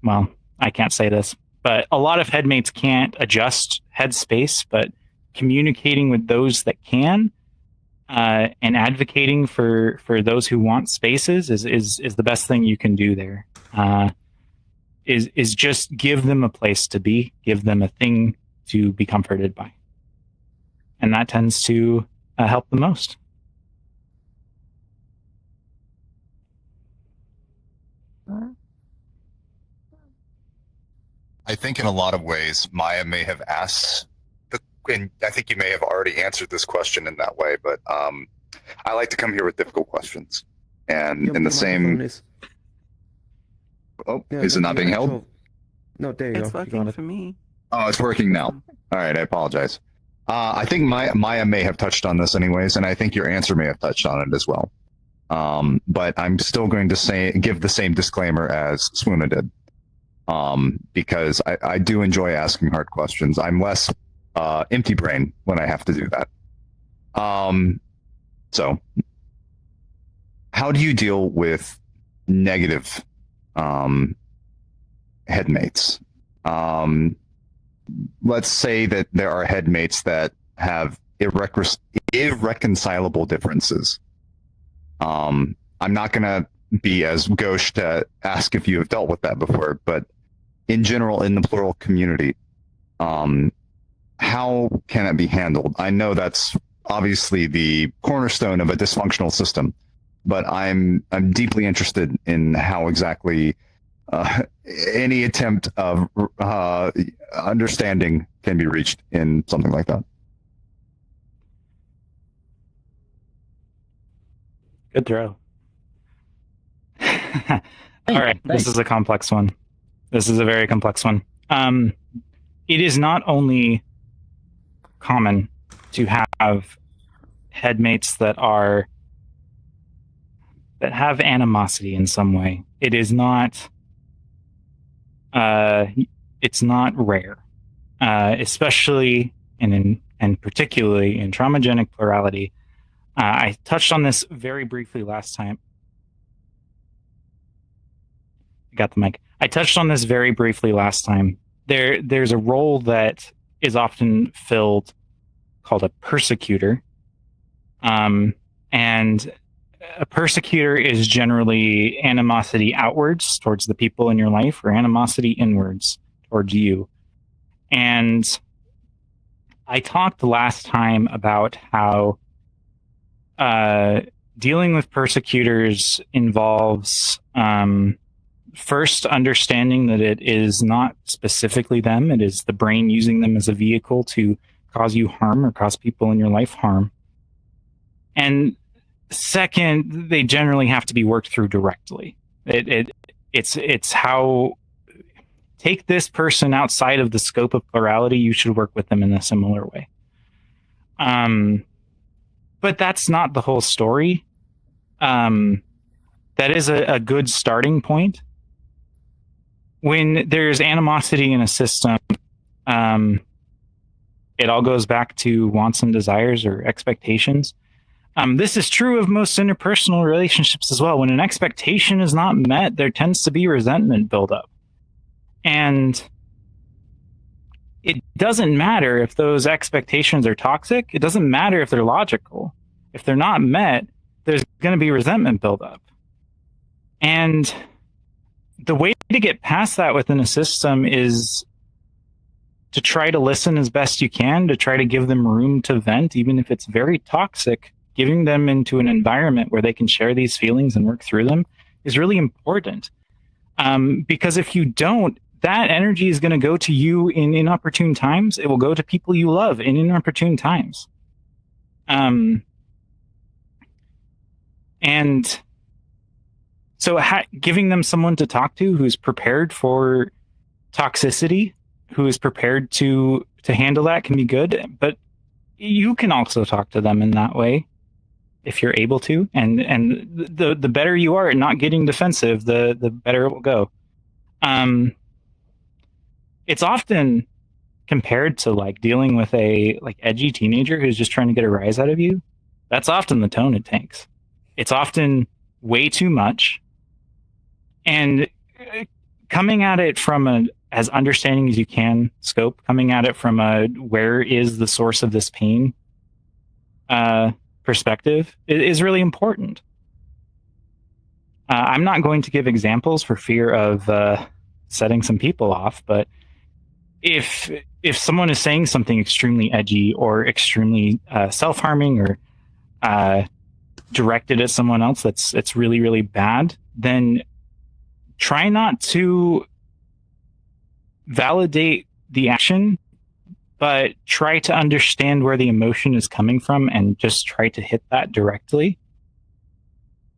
Well, I can't say this, but a lot of headmates can't adjust headspace, but communicating with those that can, and advocating for those who want spaces is the best thing you can do there. is just give them a place to be, give them a thing to be comforted by. And that tends to help the most. I think in a lot of ways, Maya may have asked, and I think you may have already answered this question in that way, but I like to come here with difficult questions. And in the same... is it not being held? No, there you go. It's working for me. Oh, it's working now. All right, I apologize. I think Maya may have touched on this anyways, and I think your answer may have touched on it as well. But I'm still going to give the same disclaimer as Swoona did. Because I do enjoy asking hard questions. I'm less empty brain when I have to do that. So, how do you deal with negative headmates? Let's say that there are headmates that have irreconcilable differences. I'm not going to be as gauche to ask if you have dealt with that before, but in general, in the plural community, how can it be handled? I know that's obviously the cornerstone of a dysfunctional system, but I'm deeply interested in how exactly any attempt of understanding can be reached in something like that. Good throw. All right, this is a complex one. This is a very complex one. It is not only common to have headmates that have animosity in some way. It is not. It's not rare, especially and particularly in traumagenic plurality. I touched on this very briefly last time. I got the mic. I touched on this very briefly last time. There's a role that is often filled called a persecutor. And a persecutor is generally animosity outwards towards the people in your life or animosity inwards towards you. And I talked last time about how dealing with persecutors involves first understanding that it is not specifically them. It is the brain using them as a vehicle to cause you harm or cause people in your life harm. And second, they generally have to be worked through directly. It's how take this person outside of the scope of plurality. You should work with them in a similar way. But that's not the whole story. That is a good starting point. When there's animosity in a system, it all goes back to wants and desires or expectations. This is true of most interpersonal relationships as well. When an expectation is not met, there tends to be resentment buildup. And it doesn't matter if those expectations are toxic. It doesn't matter if they're logical. If they're not met, there's going to be resentment buildup. And the way to get past that within a system is to try to listen as best you can, to try to give them room to vent, even if it's very toxic. Giving them into an environment where they can share these feelings and work through them is really important. Because if you don't, that energy is going to go to you in inopportune times. It will go to people you love in inopportune times. And so giving them someone to talk to who's prepared for toxicity, who is prepared to handle that can be good. But you can also talk to them in that way if you're able to. And the better you are at not getting defensive, the better it will go. It's often compared to like dealing with a like edgy teenager who's just trying to get a rise out of you. That's often the tone it takes. It's often way too much. And coming at it from as understanding as you can scope, coming at it from where is the source of this pain perspective is really important. I'm not going to give examples for fear of setting some people off. But if someone is saying something extremely edgy or extremely self-harming or directed at someone else that's really, really bad, then try not to validate the action, but try to understand where the emotion is coming from and just try to hit that directly.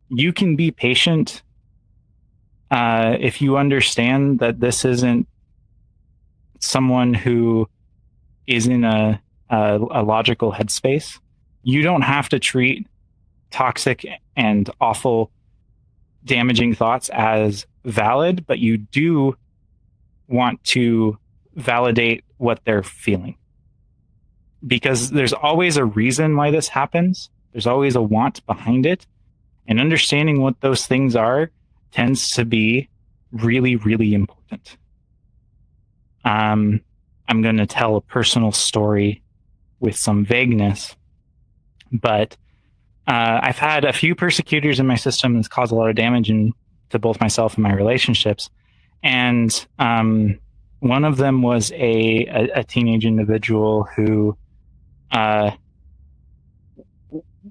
You can be patient if you understand that this isn't someone who is in a logical headspace. You don't have to treat toxic and awful, damaging thoughts as valid, but you do want to validate what they're feeling. Because there's always a reason why this happens. There's always a want behind it. And understanding what those things are tends to be really, really important. I'm going to tell a personal story with some vagueness, but I've had a few persecutors in my system that's caused a lot of damage to both myself and my relationships. And one of them was a teenage individual who the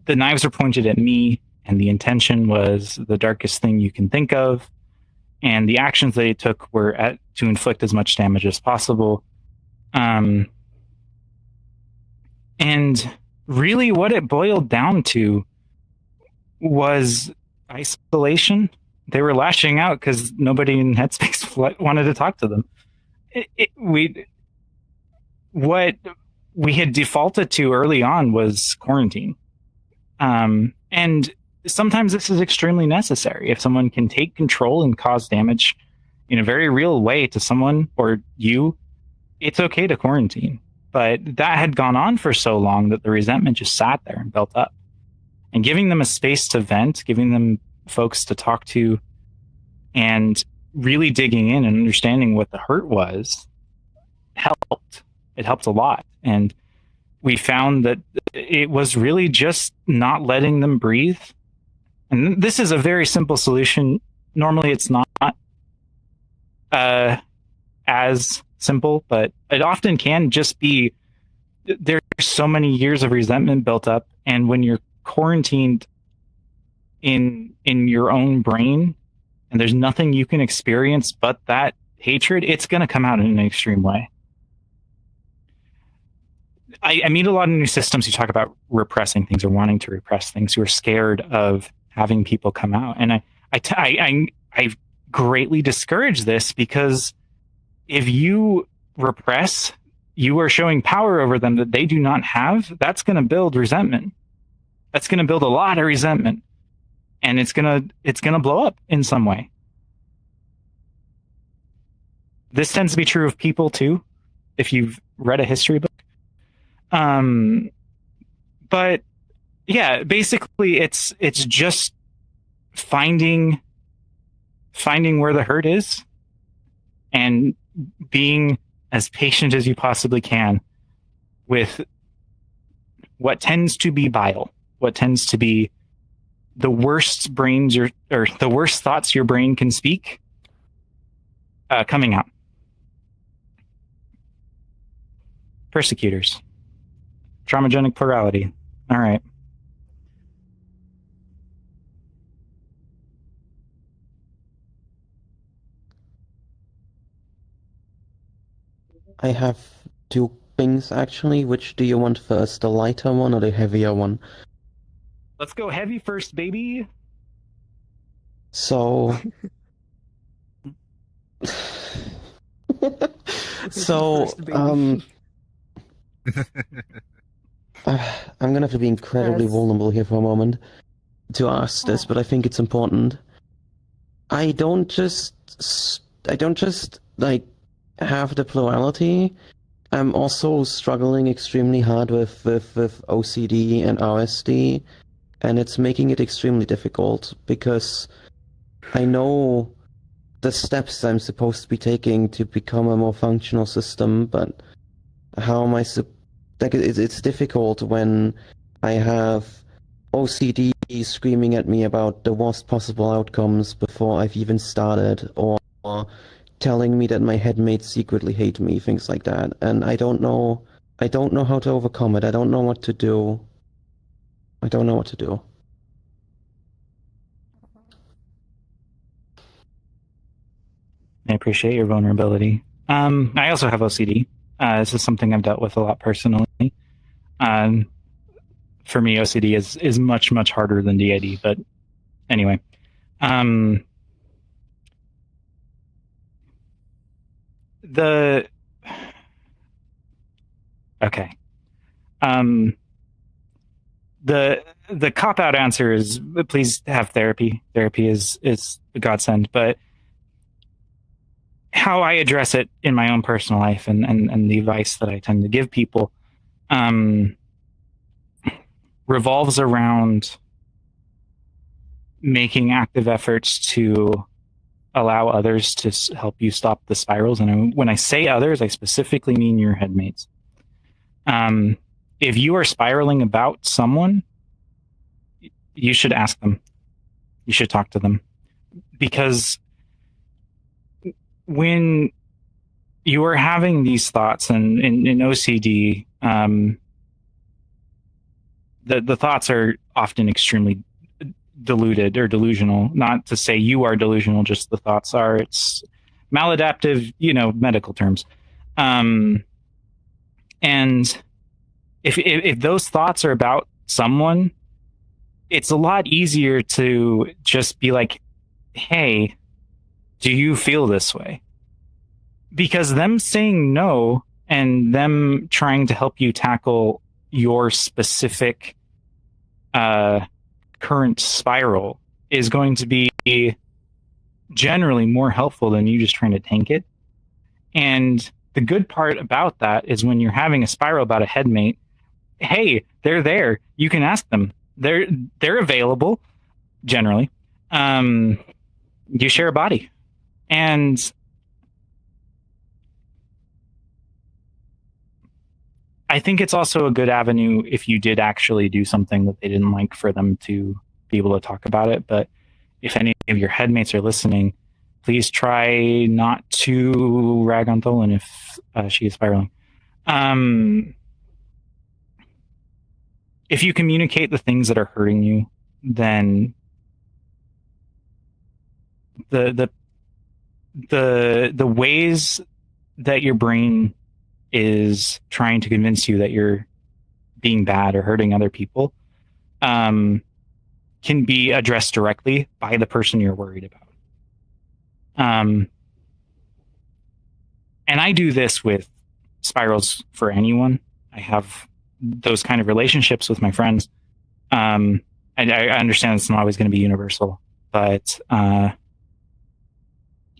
knives were pointed at me, and the intention was the darkest thing you can think of. And the actions that he took were to inflict as much damage as possible. And really what it boiled down to was isolation. They were lashing out because nobody in Headspace wanted to talk to them. What we had defaulted to early on was quarantine. And sometimes this is extremely necessary. If someone can take control and cause damage in a very real way to someone or you, it's okay to quarantine. But that had gone on for so long that the resentment just sat there and built up. And giving them a space to vent, giving them folks to talk to, and really digging in and understanding what the hurt was helped. It helped a lot. And we found that it was really just not letting them breathe. And this is a very simple solution. Normally it's not as simple, but it often can just be there's so many years of resentment built up, and when you're quarantined in your own brain and there's nothing you can experience but that hatred, it's going to come out in an extreme way. I meet a lot of new systems who talk about repressing things or wanting to repress things, who are scared of having people come out. And I greatly discourage this, because if you repress, you are showing power over them that they do not have. That's going to build resentment. That's going to build a lot of resentment, and it's going to blow up in some way. This tends to be true of people too, if you've read a history book. But yeah, basically it's just finding where the hurt is and being as patient as you possibly can with what tends to be bile, what tends to be the worst brains or the worst thoughts your brain can speak coming out. Persecutors. Traumagenic plurality. All right. I have two things actually. Which do you want first, the lighter one or the heavier one? Let's go heavy first, baby. So, I'm gonna have to be incredibly vulnerable here for a moment to ask this, but I think it's important. I don't just like have the plurality. I'm also struggling extremely hard with OCD and RSD, and it's making it extremely difficult because I know the steps I'm supposed to be taking to become a more functional system, but how am I like it's difficult when I have OCD screaming at me about the worst possible outcomes before I've even started, or telling me that my headmates secretly hate me, things like that. And I don't know how to overcome it. I don't know what to do. I don't know what to do. I appreciate your vulnerability. I also have OCD. This is something I've dealt with a lot personally. For me, OCD is much, much harder than DID, but anyway. Okay. The cop-out answer is please have therapy. Therapy is a godsend, but how I address it in my own personal life and the advice that I tend to give people revolves around making active efforts to allow others to help you stop the spirals. And when I say others, I specifically mean your headmates. If you are spiraling about someone, you should ask them. You should talk to them. Because when you are having these thoughts and in OCD, the thoughts are often extremely deluded or delusional. Not to say you are delusional, just the thoughts are. It's maladaptive, medical terms. And if those thoughts are about someone, it's a lot easier to just be like, hey, do you feel this way? Because them saying no and them trying to help you tackle your specific current spiral is going to be generally more helpful than you just trying to tank it. And the good part about that is when you're having a spiral about a headmate, hey, they're there. You can ask them. They're available generally. You share a body. And I think it's also a good avenue if you did actually do something that they didn't like for them to be able to talk about it. But if any of your headmates are listening, please try not to rag on Tholen if she is spiraling. If you communicate the things that are hurting you, then the ways that your brain is trying to convince you that you're being bad or hurting other people can be addressed directly by the person you're worried about. And I do this with spirals for anyone. I have those kind of relationships with my friends. And I understand it's not always going to be universal, but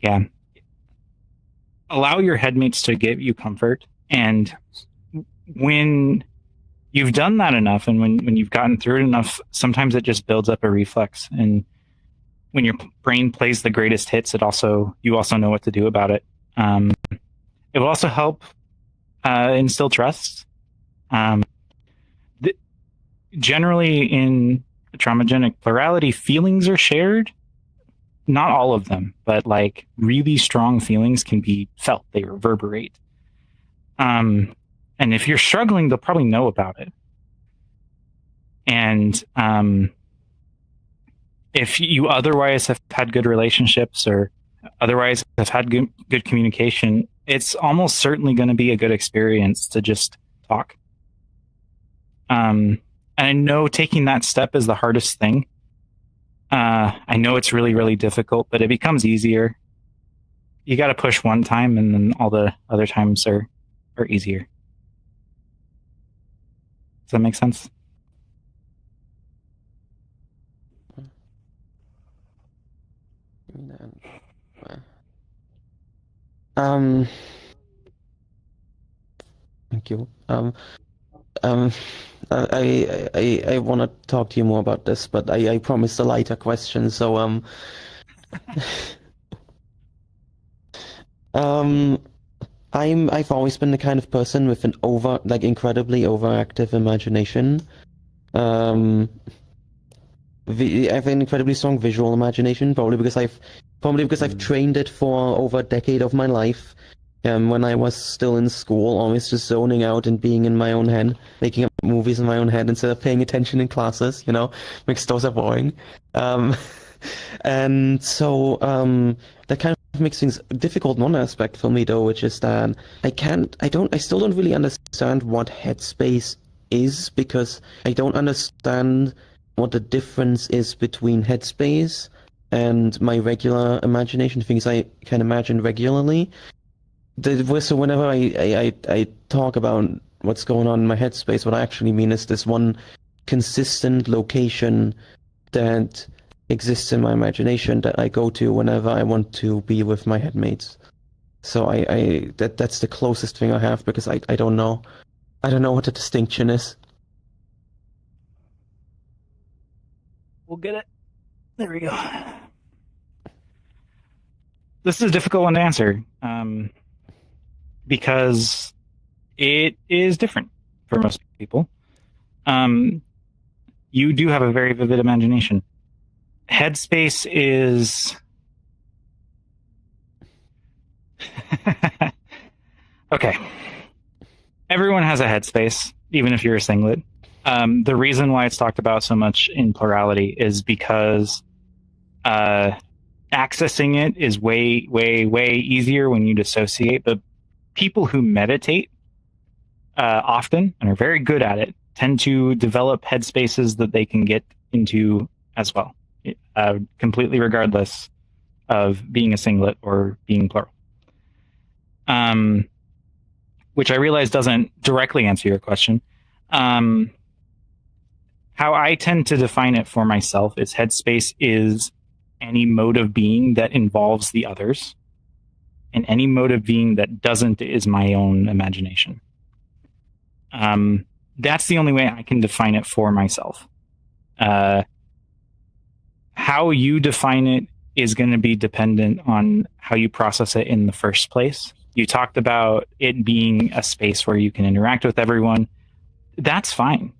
yeah. Allow your headmates to give you comfort. And when you've done that enough and when you've gotten through it enough, sometimes it just builds up a reflex. And when your brain plays the greatest hits, you also know what to do about it. It will also help instill trust. Generally in traumagenic plurality, feelings are shared. Not all of them, but like really strong feelings can be felt. They reverberate. And if you're struggling, they'll probably know about it. And if you otherwise have had good relationships or otherwise have had good communication, it's almost certainly going to be a good experience to just talk. And I know taking that step is the hardest thing. I know it's really, really difficult, but it becomes easier. You got to push one time, and then all the other times are easier. Does that make sense? Thank you. I want to talk to you more about this, but I promised a lighter question, so I've always been the kind of person with an incredibly overactive imagination. I have an incredibly strong visual imagination, probably because I've Probably because I've trained it for over a decade of my life. When I was still in school, always just zoning out and being in my own head, making up movies in my own head instead of paying attention in classes, because those are boring. And so that kind of makes things difficult in one aspect for me though, which is that I still don't really understand what headspace is, because I don't understand what the difference is between headspace and my regular imagination, things I can imagine regularly. So whenever I talk about what's going on in my headspace, what I actually mean is this one consistent location that exists in my imagination that I go to whenever I want to be with my headmates. So that's the closest thing I have, because I don't know. I don't know what the distinction is. We'll get it. There we go. This is a difficult one to answer, because it is different for most people. You do have a very vivid imagination. Headspace is... Okay. Everyone has a headspace, even if you're a singlet. The reason why it's talked about so much in Plurality is because accessing it is way, way, way easier when you dissociate. But people who meditate often and are very good at it tend to develop headspaces that they can get into as well, completely regardless of being a singlet or being plural. Which I realize doesn't directly answer your question. How I tend to define it for myself is headspace is any mode of being that involves the others, and any mode of being that doesn't is my own imagination. That's the only way I can define it for myself. How you define it is going to be dependent on how you process it in the first place. You talked about it being a space where you can interact with everyone. That's fine.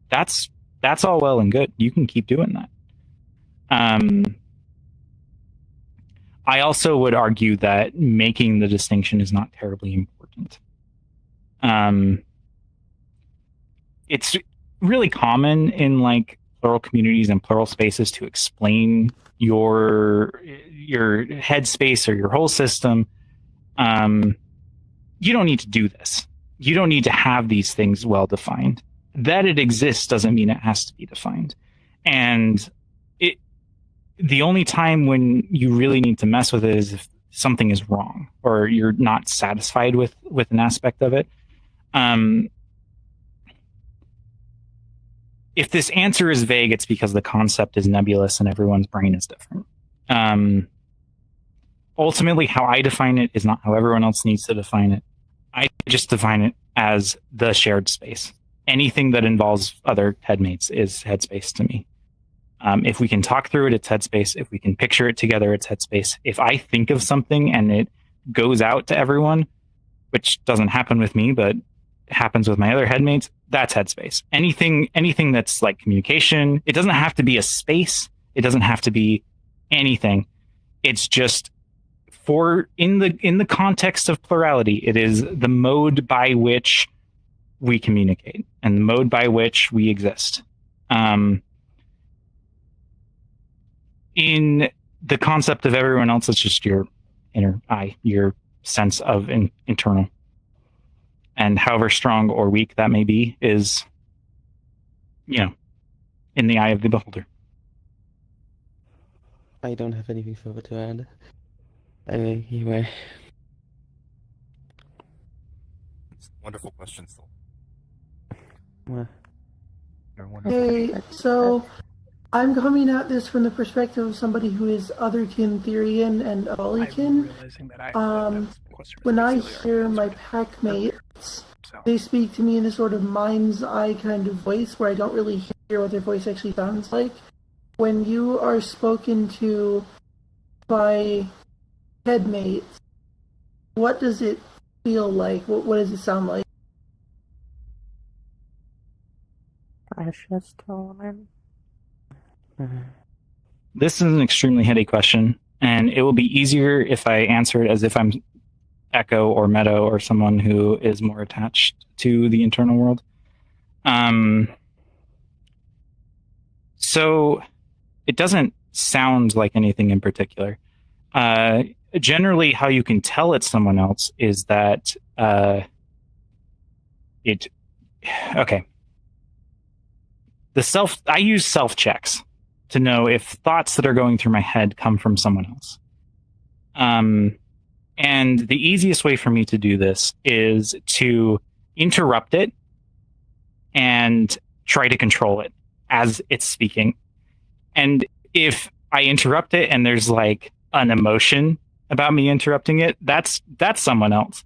That's all well and good. You can keep doing that. I also would argue that making the distinction is not terribly important. It's really common in like plural communities and plural spaces to explain your headspace or your whole system. You don't need to do this. You don't need to have these things well defined. That it exists doesn't mean it has to be defined. And the only time when you really need to mess with it is if something is wrong or you're not satisfied with an aspect of it. If this answer is vague, it's because the concept is nebulous and everyone's brain is different. Ultimately, how I define it is not how everyone else needs to define it. I just define it as the shared space. Anything that involves other headmates is headspace to me. If we can talk through it, it's headspace. If we can picture it together, it's headspace. If I think of something and it goes out to everyone, which doesn't happen with me, but happens with my other headmates, that's headspace. Anything that's like communication, it doesn't have to be a space. It doesn't have to be anything. It's just in the context of plurality, it is the mode by which we communicate and the mode by which we exist. In the concept of everyone else, it's just your inner eye, your sense of internal. And however strong or weak that may be is, in the eye of the beholder. I don't have anything further to add. Anyway. Wonderful questions, Well, Hey, so I'm coming at this from the perspective of somebody who is otherkin, Therian, and Avalikin. When I hear my pack mates, they speak to me in a sort of mind's eye kind of voice where I don't really hear what their voice actually sounds like. When you are spoken to by headmates, what does it feel like? What does it sound like? Precious Tolan. This is an extremely heady question. and it will be easier if I answer it as if I'm Echo or Meadow or someone who is more attached to the internal world. So it doesn't sound like anything in particular. Generally, how you can tell it's someone else is that okay. I use self checks to know if thoughts that are going through my head come from someone else. And the easiest way for me to do this is to interrupt it and try to control it as it's speaking. And if I interrupt it and there's like an emotion about me interrupting it, that's someone else.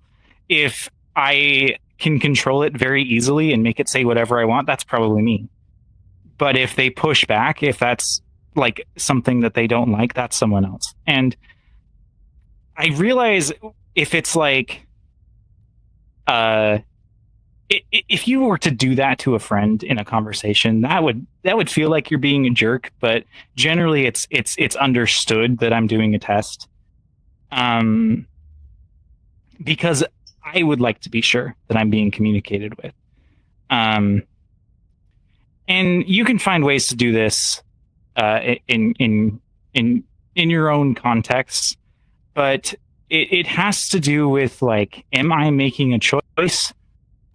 If I can control it very easily and make it say whatever I want, that's probably me. But if they push back, if that's like something that they don't like, that's someone else. And I realize if it's like, if you were to do that to a friend in a conversation, that would feel like you're being a jerk. But generally, it's understood that I'm doing a test, because I would like to be sure that I'm being communicated with. And you can find ways to do this in your own context, but it has to do with like, am I making a choice?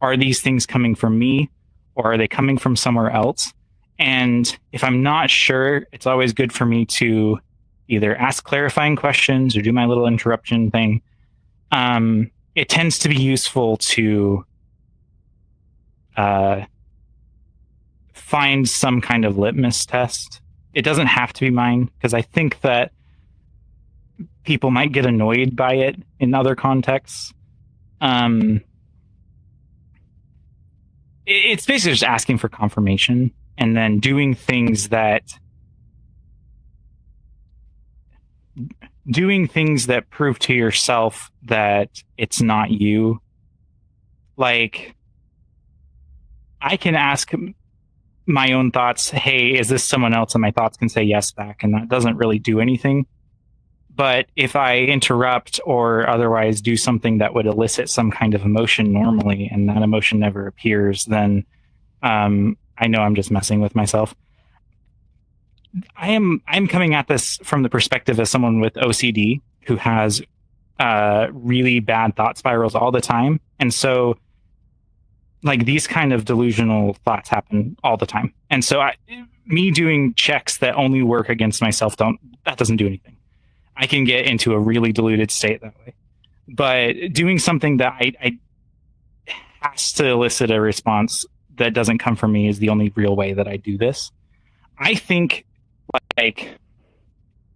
Are these things coming from me, or are they coming from somewhere else? And if I'm not sure, it's always good for me to either ask clarifying questions or do my little interruption thing. It tends to be useful to find some kind of litmus test. It doesn't have to be mine, because I think that people might get annoyed by it in other contexts. It's basically just asking for confirmation and then doing things that prove to yourself that it's not you. Like, I can ask my own thoughts, hey, is this someone else? And my thoughts can say yes back, and that doesn't really do anything. But if I interrupt or otherwise do something that would elicit some kind of emotion normally, and that emotion never appears, then I know I'm just messing with myself. I'm coming at this from the perspective of someone with OCD who has really bad thought spirals all the time. And so like these kind of delusional thoughts happen all the time. And so me doing checks that only work against myself that doesn't do anything. I can get into a really deluded state that way. But doing something that I has to elicit a response that doesn't come from me is the only real way that I do this. I think like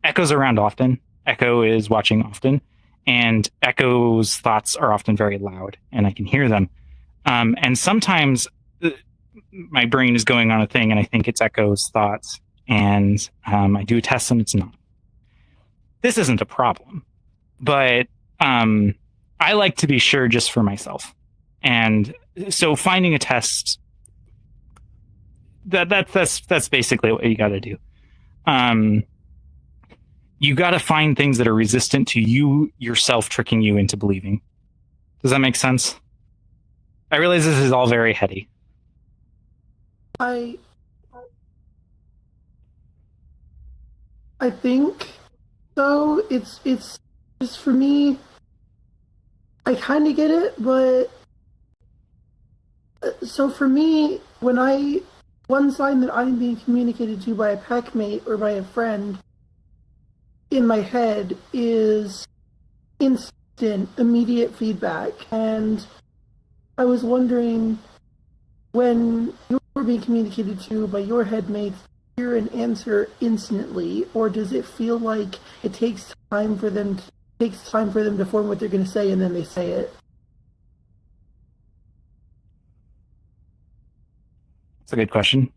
Echo's around often. Echo is watching often, and Echo's thoughts are often very loud, and I can hear them. And sometimes my brain is going on a thing, and I think it's Echo's thoughts, and I do a test, and it's not. This isn't a problem, but I like to be sure just for myself. And so finding a test, that's basically what you got to do. You got to find things that are resistant to you yourself tricking you into believing. Does that make sense? I realize this is all very heady. I think so. It's just for me. I kind of get it, but so for me, one sign that I'm being communicated to by a packmate or by a friend in my head is instant, immediate feedback. And I was wondering, when you're being communicated to by your headmates, hear an answer instantly, or does it feel like it takes time for them to form what they're going to say, and then they say it? That's a good question.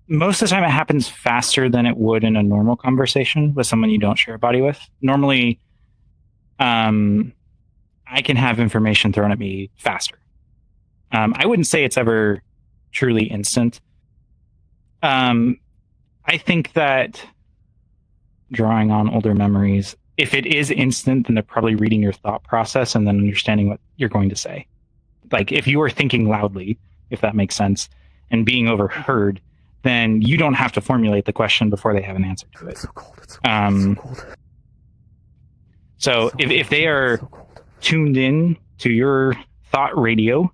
Most of the time it happens faster than it would in a normal conversation with someone you don't share a body with. Normally, I can have information thrown at me faster. I wouldn't say it's ever truly instant. I think that drawing on older memories. If it is instant, then they're probably reading your thought process and then understanding what you're going to say. Like if you are thinking loudly, if that makes sense, and being overheard, then you don't have to formulate the question before they have an answer to it. It's so cold. It's so cold. So if they are tuned in to your thought radio,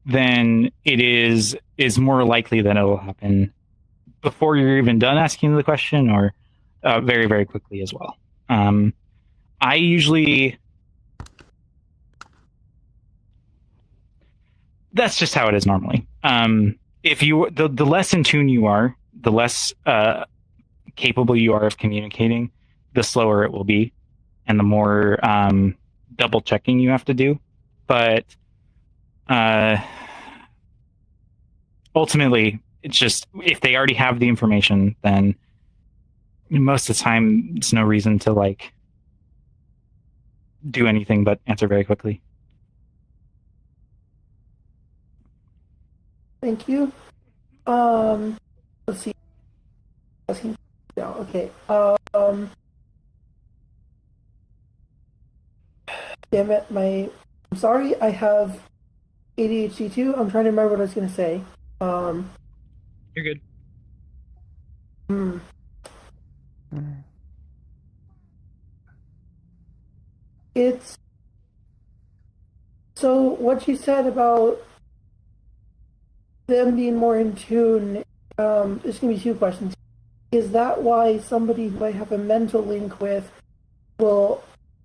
then it is more likely that it will happen before you're even done asking the question, or very, very quickly as well. I usually... That's just how it is normally. If you the less in tune you are, the less capable you are of communicating, the slower it will be, and the more double checking you have to do. But ultimately, it's just if they already have the information, then most of the time it's no reason to like do anything but answer very quickly. Thank you. Let's see. Okay. Damn it, I'm sorry, I have ADHD too. I'm trying to remember what I was going to say. You're good. It's... So, what you said about them being more in tune, there's going to be two questions. Is that why somebody who I have a mental link with will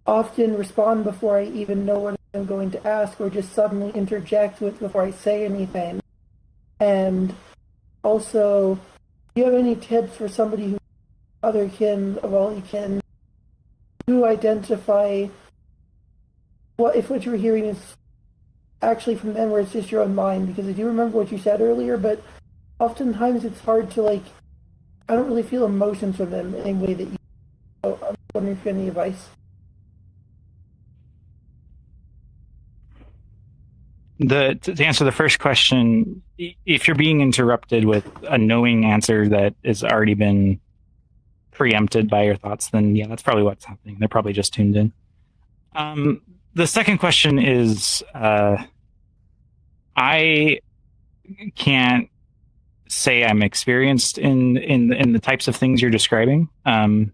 often respond before I even know what I'm going to ask, or just suddenly interject with before I say anything? And also, do you have any tips for somebody who other kin, Avalikin, to identify if what you're hearing is actually from them or it's just your own mind? Because I do remember what you said earlier, but oftentimes it's hard to, like, I don't really feel emotions from them in any way that you... So I'm wondering if you have any advice. To answer the first question, if you're being interrupted with a knowing answer that has already been preempted by your thoughts, then yeah, that's probably what's happening. They're probably just tuned in. The second question is, I can't say I'm experienced in the types of things you're describing. I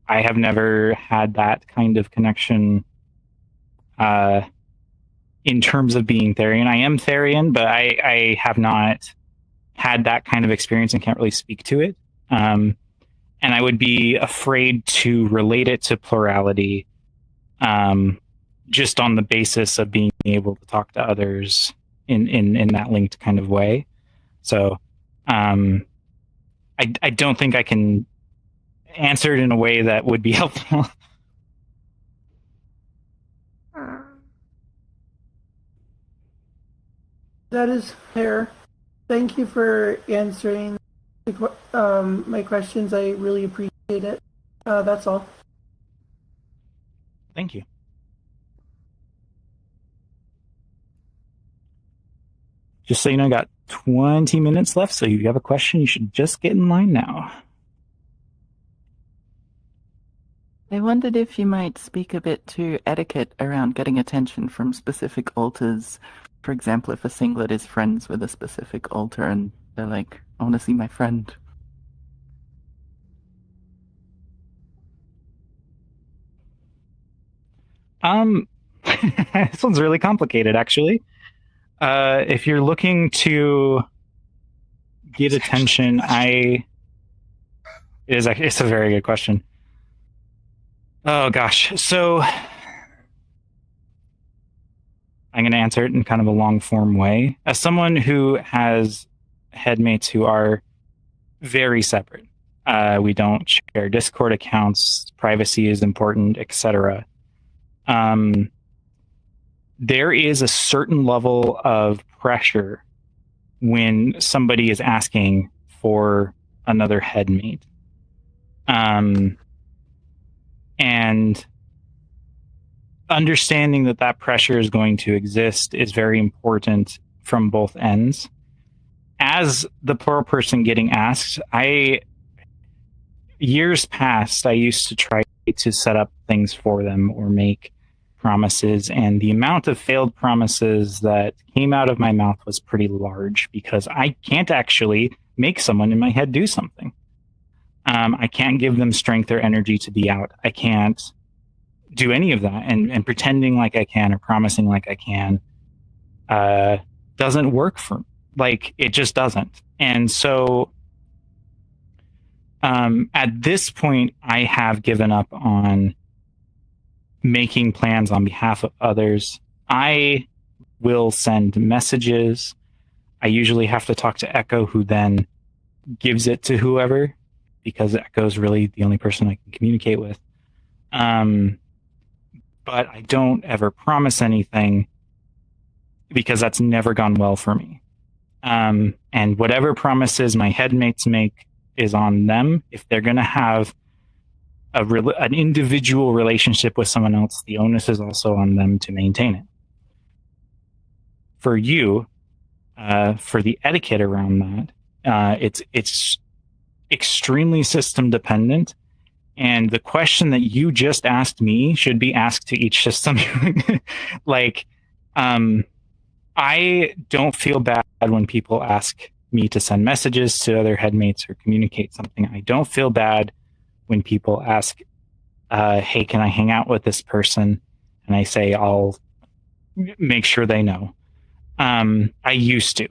have never had that kind of connection in terms of being Therian. I am Therian, but I have not had that kind of experience and can't really speak to it. And I would be afraid to relate it to plurality just on the basis of being able to talk to others in that linked kind of way. So I don't think I can answer it in a way that would be helpful. That is fair. Thank you for answering my questions. I really appreciate it. That's all. Thank you. Just so you know, I got 20 minutes left, so if you have a question, you should just get in line now. I wondered if you might speak a bit to etiquette around getting attention from specific altars. For example, if a singlet is friends with a specific altar and they're like, I want to see my friend. This one's really complicated, actually. If you're looking to get attention, it's a very good question. Oh gosh, so I'm going to answer it in kind of a long form way. As someone who has headmates who are very separate, we don't share Discord accounts, privacy is important, etc. There is a certain level of pressure when somebody is asking for another headmate. And understanding that pressure is going to exist is very important from both ends. as the plural person getting asked, years past, I used to try to set up things for them or make promises, and the amount of failed promises that came out of my mouth was pretty large because I can't actually make someone in my head do something. I can't give them strength or energy to be out. I can't do any of that, and pretending like I can or promising like I can doesn't work for me. Like, it just doesn't. And so at this point, I have given up on making plans on behalf of others. I will send messages. I usually have to talk to Echo, who then gives it to whoever, because Echo is really the only person I can communicate with. But I don't ever promise anything because that's never gone well for me. And whatever promises my headmates make is on them. If they're going to have an individual relationship with someone else, the onus is also on them to maintain it. For you, for the etiquette around that, it's extremely system dependent. And the question that you just asked me should be asked to each system. Like, I don't feel bad when people ask me to send messages to other headmates or communicate something. I don't feel bad when people ask, hey, can I hang out with this person? And I say, I'll make sure they know. I used to.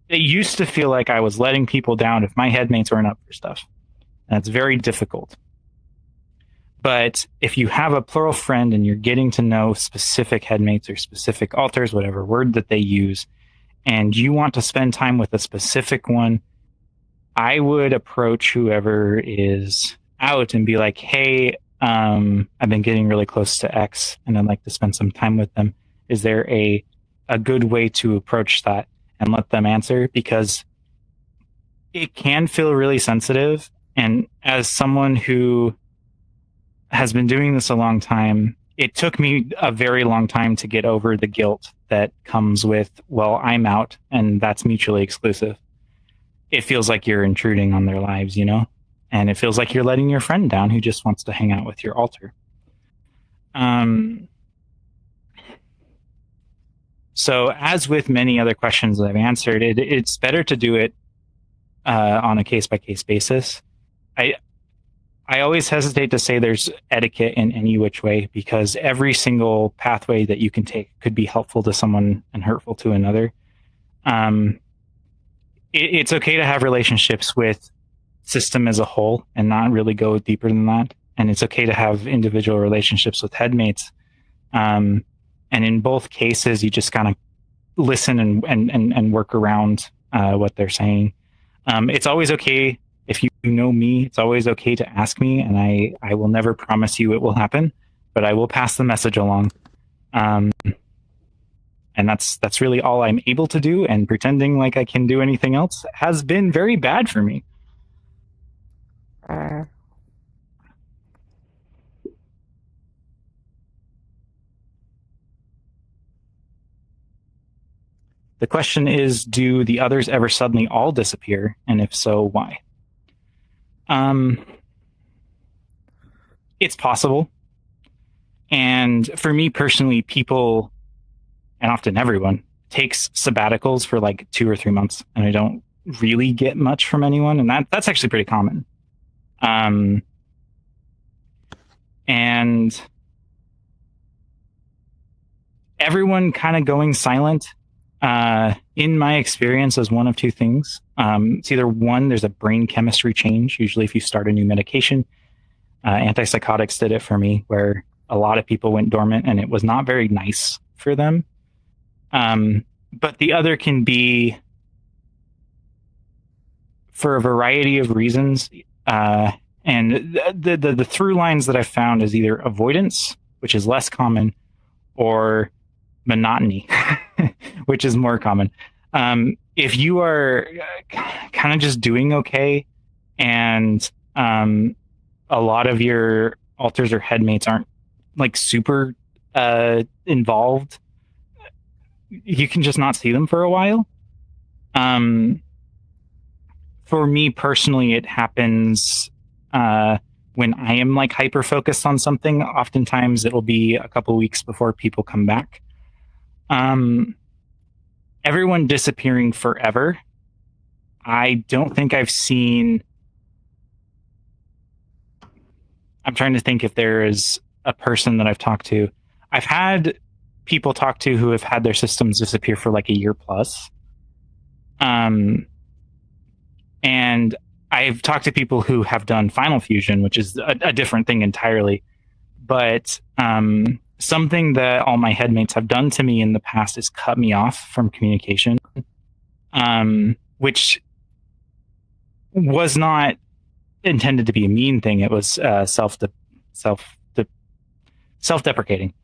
It used to feel like I was letting people down if my headmates weren't up for stuff. And it's very difficult. But if you have a plural friend and you're getting to know specific headmates or specific alters, whatever word that they use, and you want to spend time with a specific one, I would approach whoever is out and be like, hey, I've been getting really close to X and I'd like to spend some time with them. Is there a good way to approach that? And let them answer, because it can feel really sensitive. And as someone who has been doing this a long time, it took me a very long time to get over the guilt that comes with, well, I'm out and that's mutually exclusive. It feels like you're intruding on their lives, you know? And it feels like you're letting your friend down who just wants to hang out with your alter. So as with many other questions that I've answered, it's better to do it on a case-by-case basis. I always hesitate to say there's etiquette in any which way, because every single pathway that you can take could be helpful to someone and hurtful to another. It's okay to have relationships with system as a whole and not really go deeper than that. And it's okay to have individual relationships with headmates. And in both cases, you just kind of listen and work around what they're saying. It's always okay. If you know me, it's always okay to ask me, and I will never promise you it will happen, but I will pass the message along. And that's really all I'm able to do, and pretending like I can do anything else has been very bad for me. The question is, do the others ever suddenly all disappear? And if so, why? It's possible. And for me personally, people, and often everyone, takes sabbaticals for like 2 or 3 months, and I don't really get much from anyone, and that's actually pretty common. And everyone kind of going silent, in my experience, is one of two things. It's either one, there's a brain chemistry change, usually if you start a new medication. Antipsychotics did it for me, where a lot of people went dormant and it was not very nice for them. But the other can be for a variety of reasons. And the through lines that I've found is either avoidance, which is less common, or monotony, which is more common. If you are kind of just doing okay, and a lot of your alters or headmates aren't like super involved, you can just not see them for a while. for me personally, it happens when I am like hyper focused on something. Oftentimes it'll be a couple weeks before people come back. Everyone disappearing forever, I don't think I've seen. I'm trying to think if there is a person that I've talked to. I've had people talk to who have had their systems disappear for like a year plus. And I've talked to people who have done Final Fusion, which is a different thing entirely. But something that all my headmates have done to me in the past is cut me off from communication, which was not intended to be a mean thing. It was self-deprecating.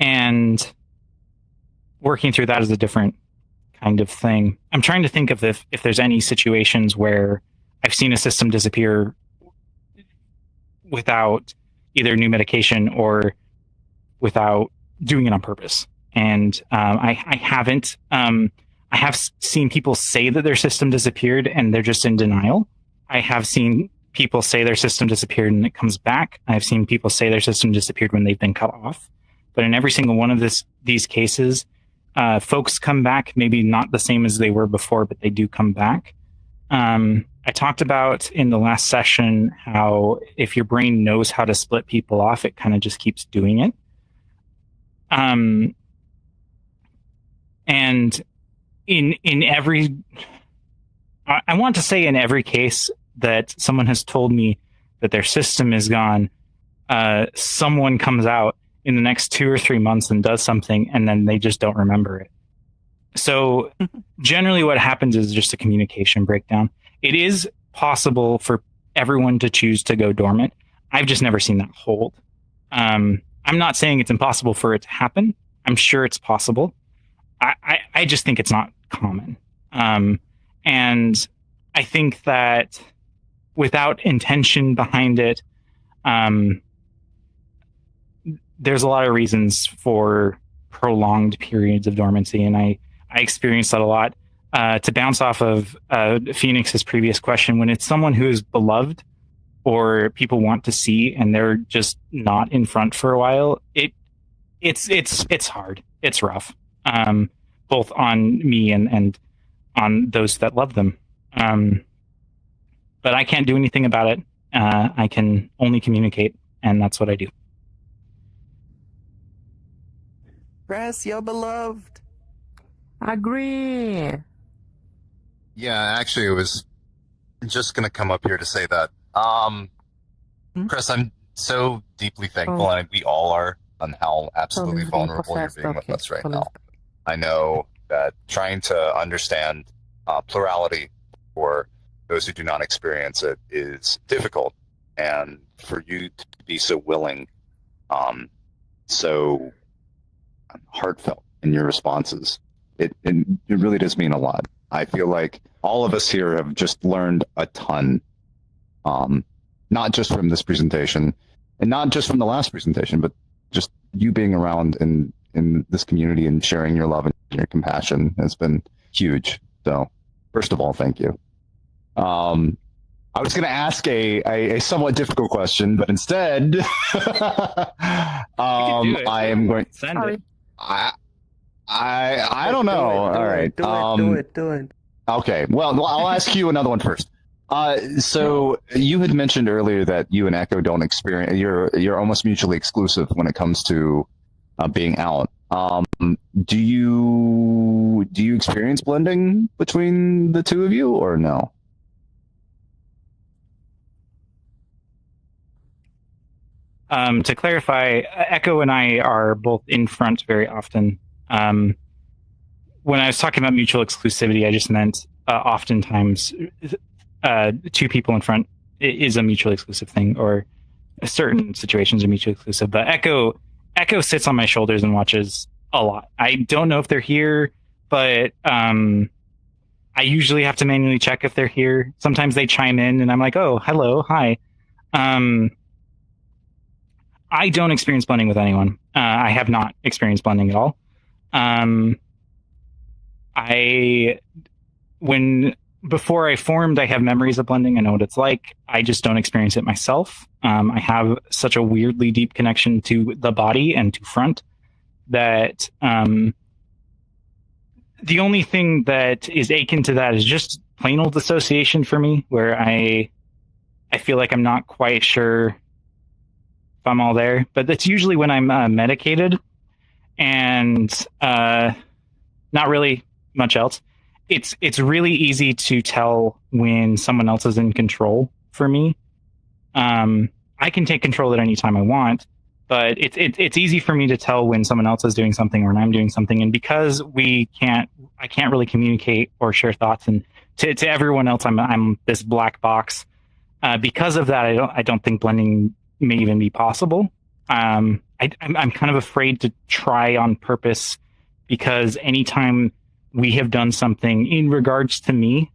And working through that is a different kind of thing. I'm trying to think of if there's any situations where I've seen a system disappear without either new medication or without doing it on purpose. And I haven't. I have seen people say that their system disappeared and they're just in denial. I have seen people say their system disappeared and it comes back. I've seen people say their system disappeared when they've been cut off. But in every single one of these cases, folks come back, maybe not the same as they were before, but they do come back. I talked about in the last session how if your brain knows how to split people off, it kind of just keeps doing it. And in every, I want to say in every case that someone has told me that their system is gone, someone comes out in the next 2 or 3 months and does something, and then they just don't remember it. So generally what happens is just a communication breakdown. It is possible for everyone to choose to go dormant. I've just never seen that hold. I'm not saying it's impossible for it to happen. I'm sure it's possible. I just think it's not common. And I think that without intention behind it, there's a lot of reasons for prolonged periods of dormancy, and I experienced that a lot. To bounce off of Phoenix's previous question, when it's someone who is beloved or people want to see and they're just not in front for a while, it's hard. It's rough, both on me and on those that love them. But I can't do anything about it. I can only communicate, and that's what I do. Cress, you're beloved. Agree. Yeah, actually, it was just going to come up here to say that. Chris, I'm so deeply thankful, and we all are, on how absolutely vulnerable you're being with us right now. I know that trying to understand plurality for those who do not experience it is difficult, and for you to be so willing, so heartfelt in your responses, it really does mean a lot. I feel like all of us here have just learned a ton, not just from this presentation and not just from the last presentation, but just you being around in this community and sharing your love and your compassion has been huge. So first of all, thank you. I was going to ask a somewhat difficult question, but instead, I am going to send it. I don't know. All right. Do it. Okay. Well, I'll ask you another one first. So you had mentioned earlier that you and Echo don't experience. You're almost mutually exclusive when it comes to being out. Do you experience blending between the two of you, or no? To clarify, Echo and I are both in front very often. When I was talking about mutual exclusivity, I just meant oftentimes two people in front is a mutually exclusive thing, or certain situations are mutually exclusive. But Echo sits on my shoulders and watches a lot. I don't know if they're here, but I usually have to manually check if they're here. Sometimes they chime in and I'm like, oh, hello, hi. I don't experience blending with anyone. I have not experienced blending at all. I before I formed, I have memories of blending. I know what it's like. I just don't experience it myself. I have such a weirdly deep connection to the body and to front that the only thing that is akin to that is just plain old dissociation for me, where I feel like I'm not quite sure if I'm all there. But that's usually when I'm medicated and not really much else. It's really easy to tell when someone else is in control for me. I can take control at any time I want, but it's easy for me to tell when someone else is doing something or when I'm doing something. And because I can't really communicate or share thoughts, and to everyone else, I'm this black box. Because of that, I don't think blending may even be possible. I'm kind of afraid to try on purpose, because anytime we have done something in regards to me,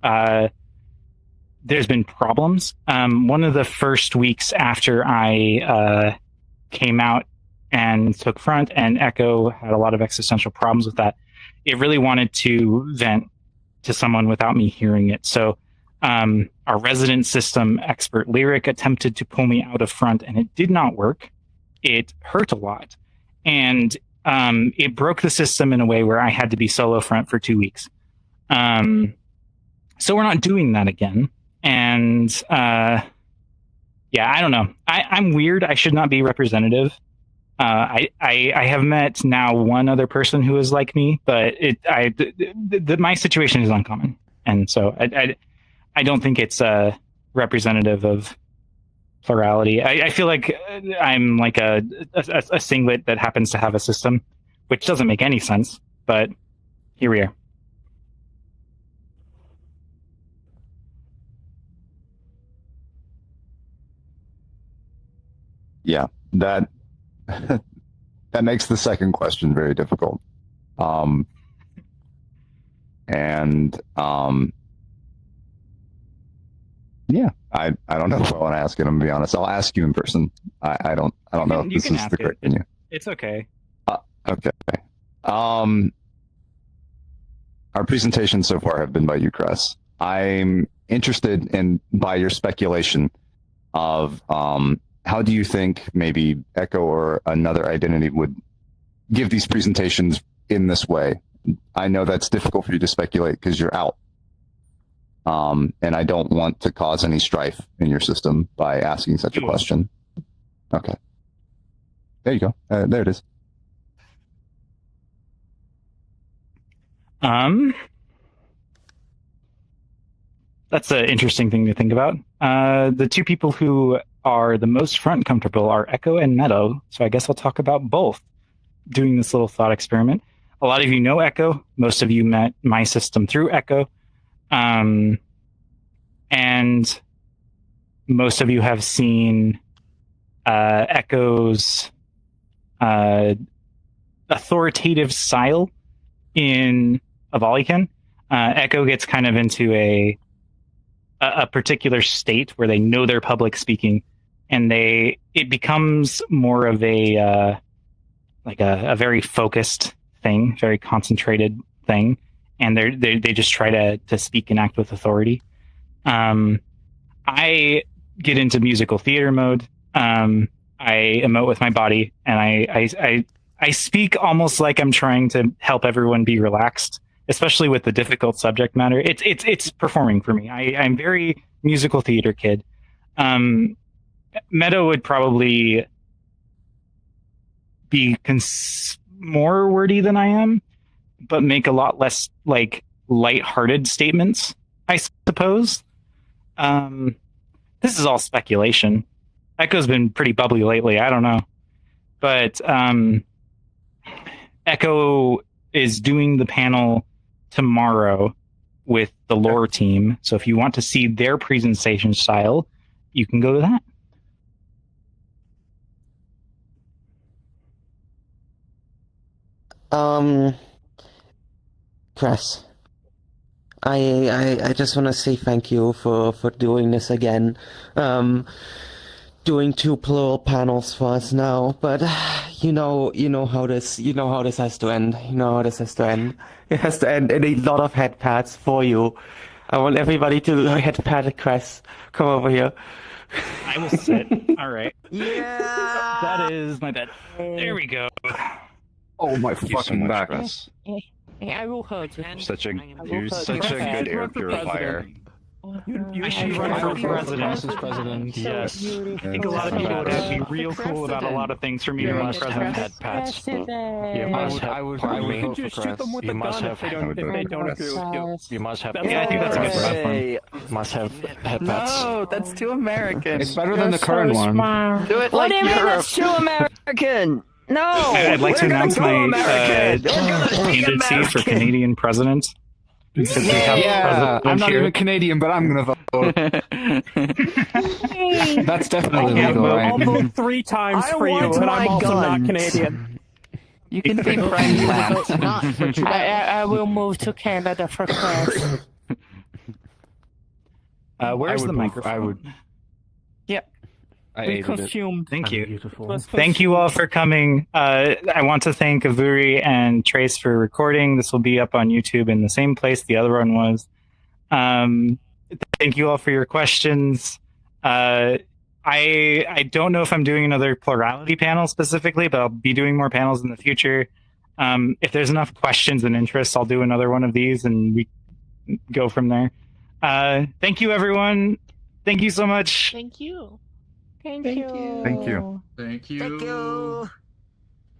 there's been problems. One of the first weeks after I came out and took front, and Echo had a lot of existential problems with that, it really wanted to vent to someone without me hearing it. So our resident system expert, Lyric, attempted to pull me out of front, and it did not work. It hurt a lot. And it broke the system in a way where I had to be solo front for 2 weeks. So we're not doing that again. And yeah, I don't know. I'm weird. I should not be representative. I have met now one other person who is like me, but my situation is uncommon. And so I don't think it's representative of plurality. I feel like I'm like a singlet that happens to have a system, which doesn't make any sense, but here we are. Yeah, that makes the second question very difficult. Yeah, I don't know if I want to ask it. I'm gonna be honest. I'll ask you in person. I don't know if this is the correct venue. It's okay. Okay. Our presentations so far have been by you, Cress. I'm interested by your speculation of how do you think maybe Echo or another identity would give these presentations in this way? I know that's difficult for you to speculate because you're out. And I don't want to cause any strife in your system by asking such a question. Okay. There you go. There it is. That's an interesting thing to think about. The two people who are the most front comfortable are Echo and Meadow, so I guess I'll talk about both doing this little thought experiment. A lot of you know Echo. Most of you met my system through Echo. And most of you have seen Echo's authoritative style in Avalikin. Echo gets kind of into a particular state where they know they're public speaking, and it becomes more of a very focused thing, very concentrated thing, and they just try to speak and act with authority. I get into musical theater mode. I emote with my body, and I speak almost like I'm trying to help everyone be relaxed, especially with the difficult subject matter. It's performing for me. I'm very musical theater kid. Meadow would probably be more wordy than I am, but make a lot less like lighthearted statements, I suppose. This is all speculation. Echo's been pretty bubbly lately. I don't know, but Echo is doing the panel tomorrow with the lore team. So if you want to see their presentation style, you can go to that. Cress, I just want to say thank you for doing this again. Doing 2 plural panels for us now, but you know how this has to end. You know how this has to end. It has to end in a lot of head pats for you. I want everybody to head pat at Cress. Come over here. I will sit. All right. Yeah. That is my bed. There we go. Oh my Thank you so fucking much, back. Cress. I will hurt you. Such a You're such a good air purifier. You should run for president. Yes. I think a lot of people would be real cool about a lot of things for me to run president. Head pats. You must have. I would You can vote for just shoot Cress. them with You a must gun have- if they don't agree with you. You must have. Yeah, I think that's a good platform. You must have head pats. No, that's too American. It's better than the current one. Do it What like do you mean Europe. that's too American? No! I'd like to we're gonna announce go my American! We're gonna be candidacy for American! Canadian president. Since we have Yeah, president I'm not here. even Canadian, but I'm gonna vote. That's definitely Yeah, legal, vote. I'll right? vote 3 times I for you, want and I'm my also not guns. Canadian. You can be friends Vote not for Trudeau. I will move to Canada for Cress. Where's the microphone? I would. Yep. I We hated it. consumed. Thank you. Beautiful. Thank you all for coming. I want to thank Avu'rii and Trace for recording. This will be up on YouTube in the same place the other one was. Thank you all for your questions. I don't know if I'm doing another plurality panel specifically, but I'll be doing more panels in the future. If there's enough questions and interest, I'll do another one of these and we go from there. Thank you, everyone. Thank you so much. Thank you. Thank you. Thank you. Thank you. Thank you.